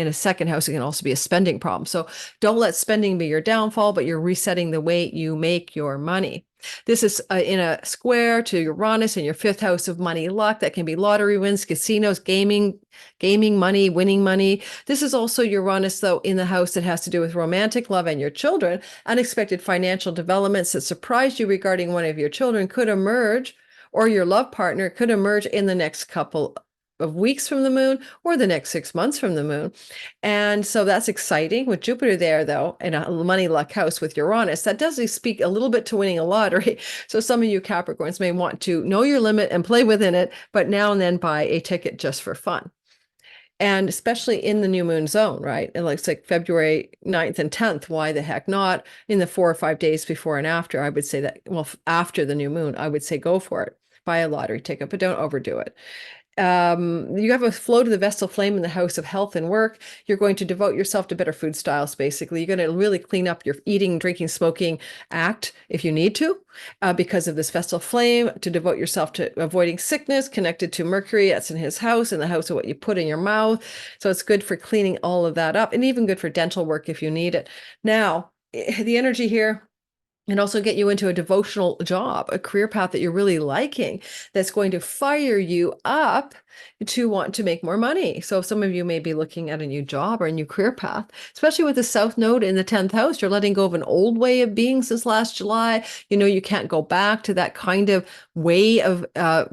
a second house, it can also be a spending problem. So don't let spending be your downfall, but you're resetting the way you make your money. This is in a square to Uranus in your fifth house of money luck. That can be lottery wins, casinos, gaming money, winning money. This is also Uranus, though, in the house that has to do with romantic love and your children. Unexpected financial developments that surprised you regarding one of your children could emerge, or your love partner could emerge in the next couple of weeks from the moon or the next 6 months from the moon. And so that's exciting. With Jupiter there, though, in a money luck house with Uranus, that does speak a little bit to winning a lottery. So some of you Capricorns may want to know your limit and play within it, but now and then buy a ticket just for fun. And especially in the new moon zone, right? It looks like February 9th and 10th. Why the heck not? In the 4 or 5 days before and after, I would say that, well, after the new moon, I would say go for it. Buy a lottery ticket, but don't overdo it. You have a flow to the Vestal flame in the house of health and work. You're going to devote yourself to better food styles, basically. You're going to really clean up your eating, drinking, smoking act if you need to, because of this Vestal flame, to devote yourself to avoiding sickness connected to Mercury. That's in his house, in the house of what you put in your mouth. So it's good for cleaning all of that up, and even good for dental work if you need it. Now, the energy here, and also get you into a devotional job, a career path that you're really liking, that's going to fire you up to want to make more money. So some of you may be looking at a new job or a new career path, especially with the South Node in the 10th house. You're letting go of an old way of being since last July. You can't go back to that kind of way of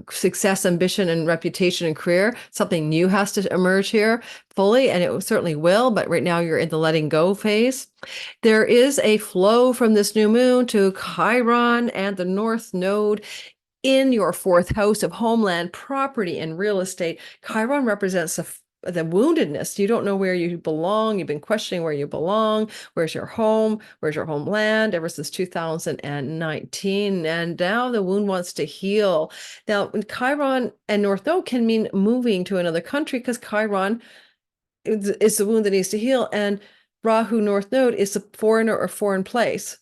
success, ambition, and reputation and career. Something new has to emerge here fully, and it certainly will. But right now you're in the letting go phase. There is a flow from this new moon to Chiron and the North Node in your fourth house of homeland, property, and real estate. Chiron represents the woundedness. You don't know where you belong. You've been questioning where you belong. Where's your home? Where's your homeland? Ever since 2019. And now the wound wants to heal. Now, Chiron and North Node can mean moving to another country, because Chiron is the wound that needs to heal. And Rahu North Node is a foreigner or foreign place.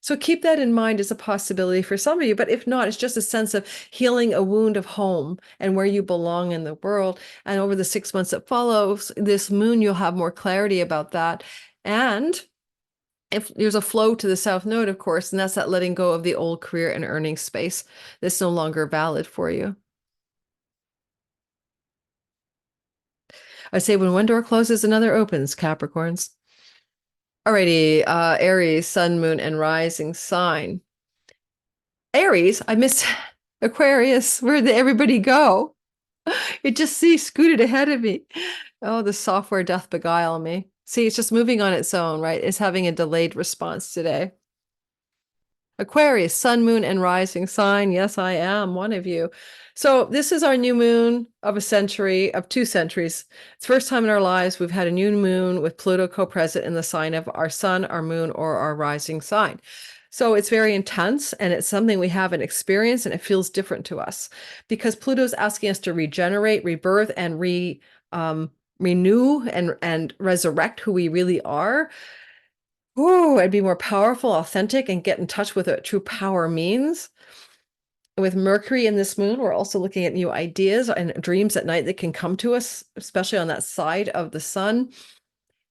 So keep that in mind as a possibility for some of you. But if not, it's just a sense of healing a wound of home and where you belong in the world. And over the 6 months that follows this moon, you'll have more clarity about that. And if there's a flow to the South Node, of course, and that's that letting go of the old career and earning space that's no longer valid for you. I say when one door closes, another opens, Capricorns. Alrighty, Aries, sun, moon, and rising sign. Aries, I missed Aquarius. Where did everybody go? It just scooted ahead of me. Oh, the software doth beguile me. See, it's just moving on its own, right? It's having a delayed response today. Aquarius, sun, moon, and rising sign. Yes, I am one of you. So this is our new moon of 2 centuries. It's the first time in our lives we've had a new moon with Pluto co-present in the sign of our sun, our moon, or our rising sign. So it's very intense, and it's something we haven't experienced, and it feels different to us because Pluto's asking us to regenerate, rebirth, and renew and resurrect who we really are. Ooh, and be more powerful, authentic, and get in touch with what true power means. With Mercury in this moon, we're also looking at new ideas and dreams at night that can come to us, especially on that side of the sun.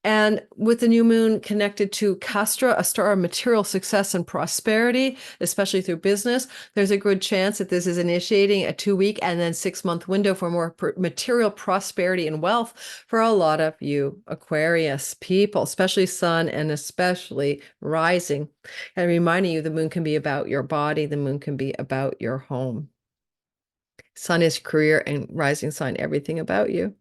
And with the new moon connected to Castra, a star of material success and prosperity, especially through business, there's a good chance that this is initiating a 2-week and then 6-month window for more material prosperity and wealth for a lot of you Aquarius people, especially sun and especially rising. And reminding you, the moon can be about your body, the moon can be about your home. Sun is career and rising sign, everything about you.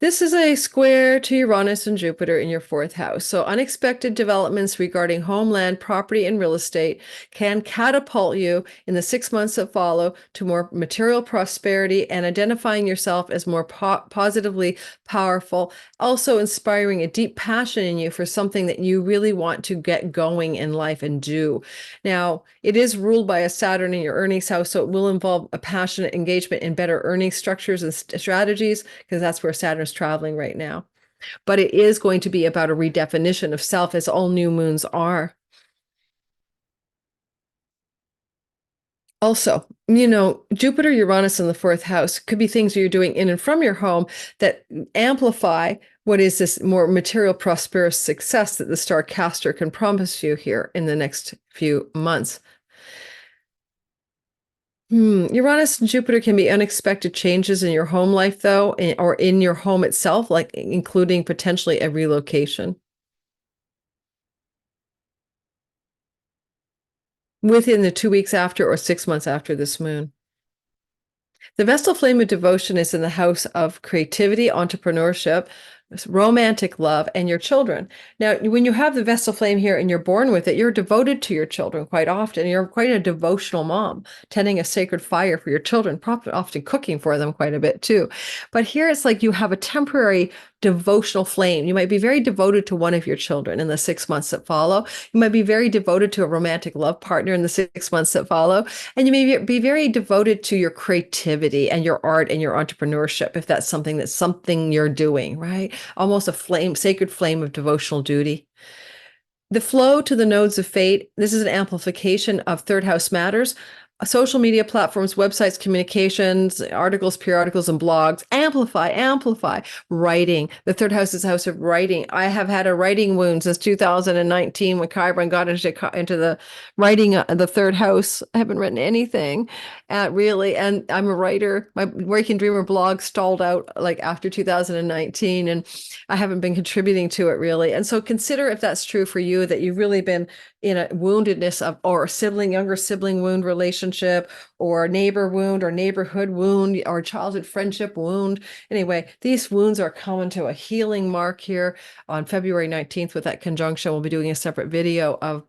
This is a square to Uranus and Jupiter in your 4th house. So unexpected developments regarding homeland, property, and real estate can catapult you in the 6 months that follow to more material prosperity and identifying yourself as more positively powerful, also inspiring a deep passion in you for something that you really want to get going in life and do. Now, it is ruled by a Saturn in your earnings house, so it will involve a passionate engagement in better earning structures and strategies, because that's where Saturn is traveling right now. But it is going to be about a redefinition of self, as all new moons are. Also, Jupiter, Uranus in the 4th house could be things you're doing in and from your home that amplify what is this more material, prosperous success that the star Castor can promise you here in the next few months. Uranus and Jupiter can be unexpected changes in your home life, though, or in your home itself, like including potentially a relocation within the 2 weeks after or 6 months after this moon. The Vestal flame of devotion is in the house of creativity, entrepreneurship, romantic love, and your children. Now, when you have the Vestal flame here and you're born with it, you're devoted to your children quite often. You're quite a devotional mom, tending a sacred fire for your children, often cooking for them quite a bit too. But here it's like you have a temporary devotional flame. You might be very devoted to one of your children in the 6 months that follow. You might be very devoted to a romantic love partner in the 6 months that follow. And you may be very devoted to your creativity and your art and your entrepreneurship, if that's something you're doing, right? Almost a flame, sacred flame of devotional duty. The flow to the nodes of fate. This is an amplification of 3rd house matters. Social media platforms, websites, communications, articles, periodicals, and blogs. Amplify. Writing. The 3rd house is a house of writing. I have had a writing wound since 2019 when Chiron got into the writing, the 3rd house. I haven't written anything, really. And I'm a writer. My Working Dreamer blog stalled out like after 2019, and I haven't been contributing to it really. And so consider if that's true for you, that you've really been in a woundedness of, or a younger sibling wound relationship, or neighbor wound, or neighborhood wound, or childhood friendship wound. Anyway, these wounds are coming to a healing mark here on February 19th with that conjunction. We'll be doing a separate video of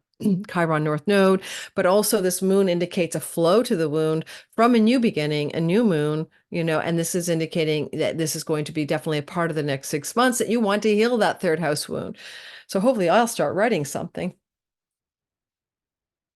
Chiron North Node, but also this moon indicates a flow to the wound from a new beginning, a new moon, and this is indicating that this is going to be definitely a part of the next 6 months, that you want to heal that 3rd house wound. So hopefully I'll start writing something.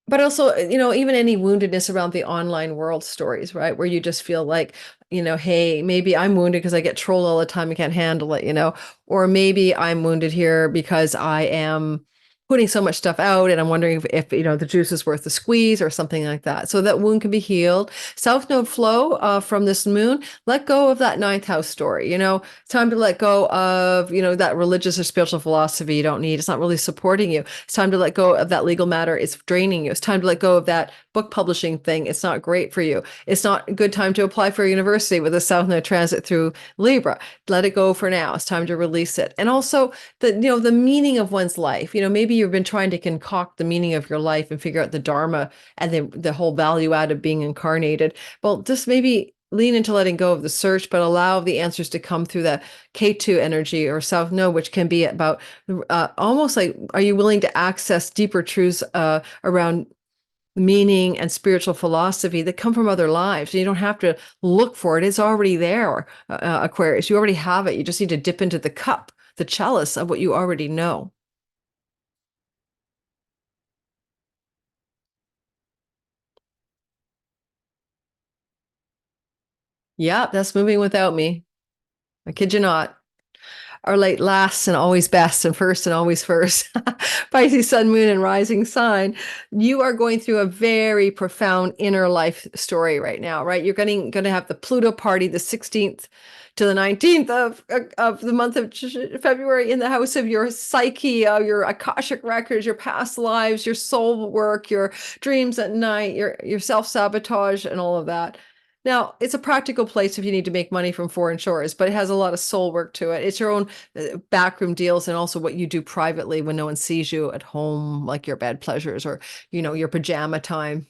But also, even any woundedness around the online world stories, right? Where you just feel like, hey, maybe I'm wounded because I get trolled all the time. I can't handle it, or maybe I'm wounded here because I am putting so much stuff out and I'm wondering if the juice is worth the squeeze or something like that. So that wound can be healed. South node flow from this moon. Let go of that 9th house story. It's time to let go of, that religious or spiritual philosophy you don't need. It's not really supporting you. It's time to let go of that legal matter. It's draining you. It's time to let go of that book publishing thing. It's not great for you. It's not a good time to apply for a university with a South node transit through Libra. Let it go for now. It's time to release it. And also the meaning of one's life. Maybe you've been trying to concoct the meaning of your life and figure out the dharma and the whole value add of being incarnated. Well, just maybe lean into letting go of the search, but allow the answers to come through that K2 energy or South Node, which can be about almost like, are you willing to access deeper truths around meaning and spiritual philosophy that come from other lives? You don't have to look for it. It's already there, Aquarius. You already have it. You just need to dip into the cup, the chalice of what you already know. Yeah, that's moving without me. I kid you not. Are late last and always best and first and always first. Pisces, sun, moon, and rising sign. You are going through a very profound inner life story right now, right? You're going to have the Pluto party the 16th to the 19th of the month of February in the house of your psyche, your Akashic records, your past lives, your soul work, your dreams at night, your self-sabotage, and all of that. Now, it's a practical place if you need to make money from foreign shores, but it has a lot of soul work to it. It's your own backroom deals and also what you do privately when no one sees you at home, like your bed pleasures or, your pajama time.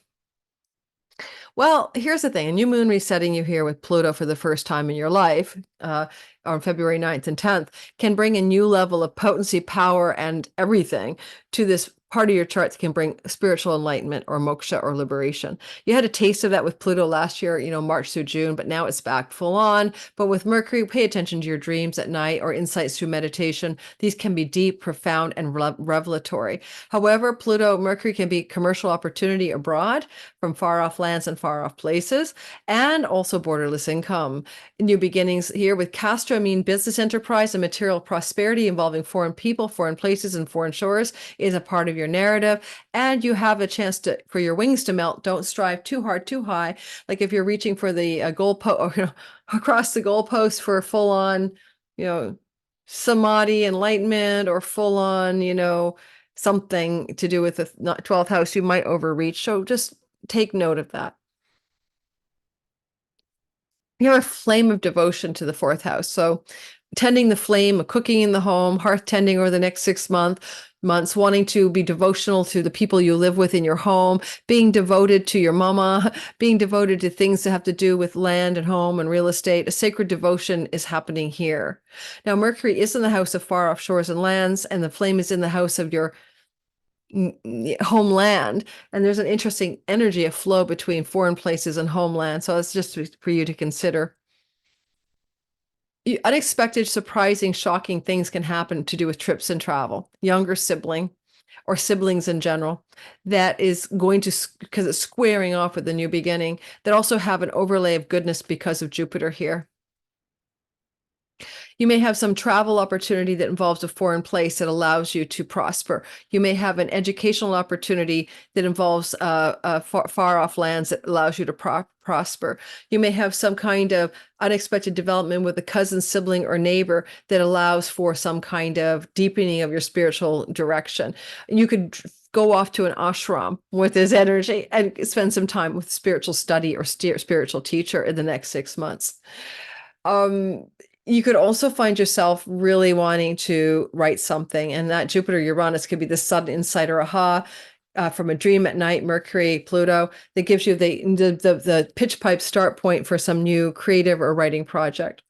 Well, here's the thing. A new moon resetting you here with Pluto for the first time in your life on February 9th and 10th can bring a new level of potency, power, and everything to this part of your chart that can bring spiritual enlightenment or moksha or liberation. You had a taste of that with Pluto last year, March through June, but now it's back full on. But with Mercury, pay attention to your dreams at night or insights through meditation. These can be deep, profound, and revelatory. However, Pluto, Mercury can be commercial opportunity abroad from far off lands and far off places, and also borderless income. New beginnings here with Castra mean business enterprise and material prosperity involving foreign people, foreign places, and foreign shores is a part of your narrative, and you have a chance for your wings to melt. Don't strive too hard, too high. Like if you're reaching for the goalpost, or across the goalpost for full on, samadhi, enlightenment, or full on, something to do with the 12th house, you might overreach. So just take note of that. You have a flame of devotion to the 4th house. So tending the flame, cooking in the home, hearth tending over the next 6 months, wanting to be devotional to the people you live with in your home, being devoted to your mama, being devoted to things that have to do with land and home and real estate. A sacred devotion is happening here. Now, Mercury is in the house of far off shores and lands, and the flame is in the house of your homeland, and there's an interesting energy, a flow between foreign places and homeland. So it's just for you to consider. Unexpected, surprising, shocking things can happen to do with trips and travel. Younger sibling or siblings in general that is going to, because it's squaring off with the new beginning, that also have an overlay of goodness because of Jupiter here. You may have some travel opportunity that involves a foreign place that allows you to prosper. You may have an educational opportunity that involves far off lands that allows you to prosper. You may have some kind of unexpected development with a cousin, sibling, or neighbor that allows for some kind of deepening of your spiritual direction. You could go off to an ashram with this energy and spend some time with spiritual study or spiritual teacher in the next 6 months. You could also find yourself really wanting to write something, and that Jupiter Uranus could be the sudden insight or aha from a dream at night, Mercury, Pluto, that gives you the pitch pipe start point for some new creative or writing project,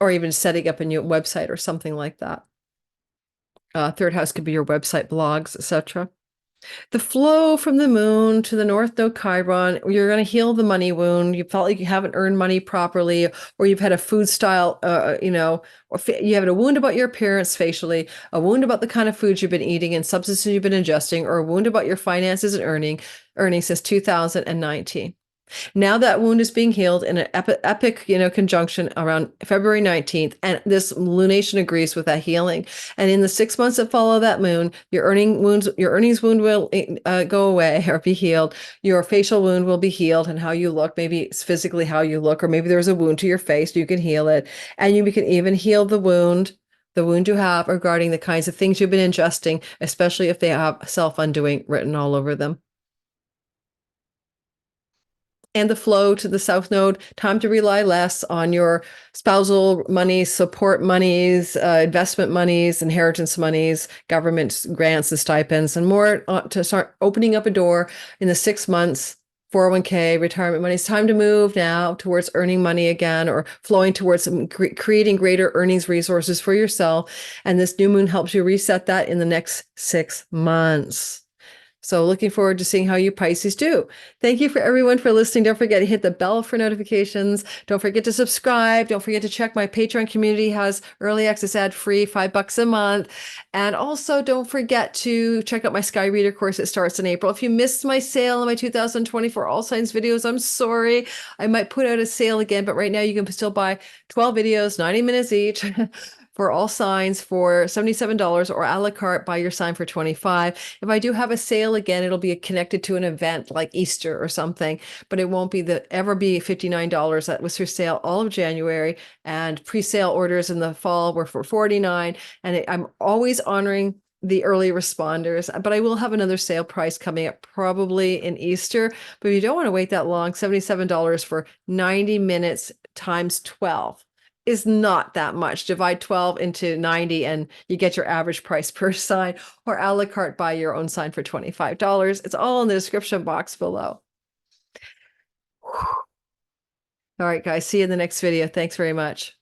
or even setting up a new website or something like that. 3rd house could be your website, blogs, etc. The flow from the moon to the North Node Chiron, you're going to heal the money wound. You felt like you haven't earned money properly, or you've had a food style, or you have a wound about your appearance facially, a wound about the kind of foods you've been eating and substances you've been ingesting, or a wound about your finances and earnings since 2019. Now that wound is being healed in an epic, conjunction around February 19th, and this lunation agrees with that healing. And in the 6 months that follow that moon, your earnings wound will go away or be healed. Your facial wound will be healed, and how you look, maybe it's physically how you look, or maybe there's a wound to your face, you can heal it. And you can even heal the wound you have regarding the kinds of things you've been ingesting, especially if they have self-undoing written all over them. And the flow to the South Node, time to rely less on your spousal monies, support monies, investment monies, inheritance monies, government grants and stipends, and more to start opening up a door in the 6 months. 401k, retirement money. It's time to move now towards earning money again, or flowing towards creating greater earnings resources for yourself. And this new moon helps you reset that in the next 6 months. So looking forward to seeing how you Pisces do. Thank you for everyone for listening. Don't forget to hit the bell for notifications. Don't forget to subscribe. Don't forget to check my Patreon community has early access ad free, $5 a month. And also don't forget to check out my Sky Reader course. It starts in April. If you missed my sale on my 2024 All Signs videos, I'm sorry. I might put out a sale again, but right now you can still buy 12 videos, 90 minutes each. For all signs for $77 or a la carte by your sign for $25. If I do have a sale again, it'll be connected to an event like Easter or something, but it won't be ever be $59. That was for sale all of January, and pre-sale orders in the fall were for $49. And I'm always honoring the early responders, but I will have another sale price coming up probably in Easter. But if you don't want to wait that long, $77 for 90 minutes times 12 is not that much. Divide 12 into 90 and you get your average price per sign, or a la carte buy your own sign for $25. It's all in the description box below. All right, guys, see you in the next video. Thanks very much.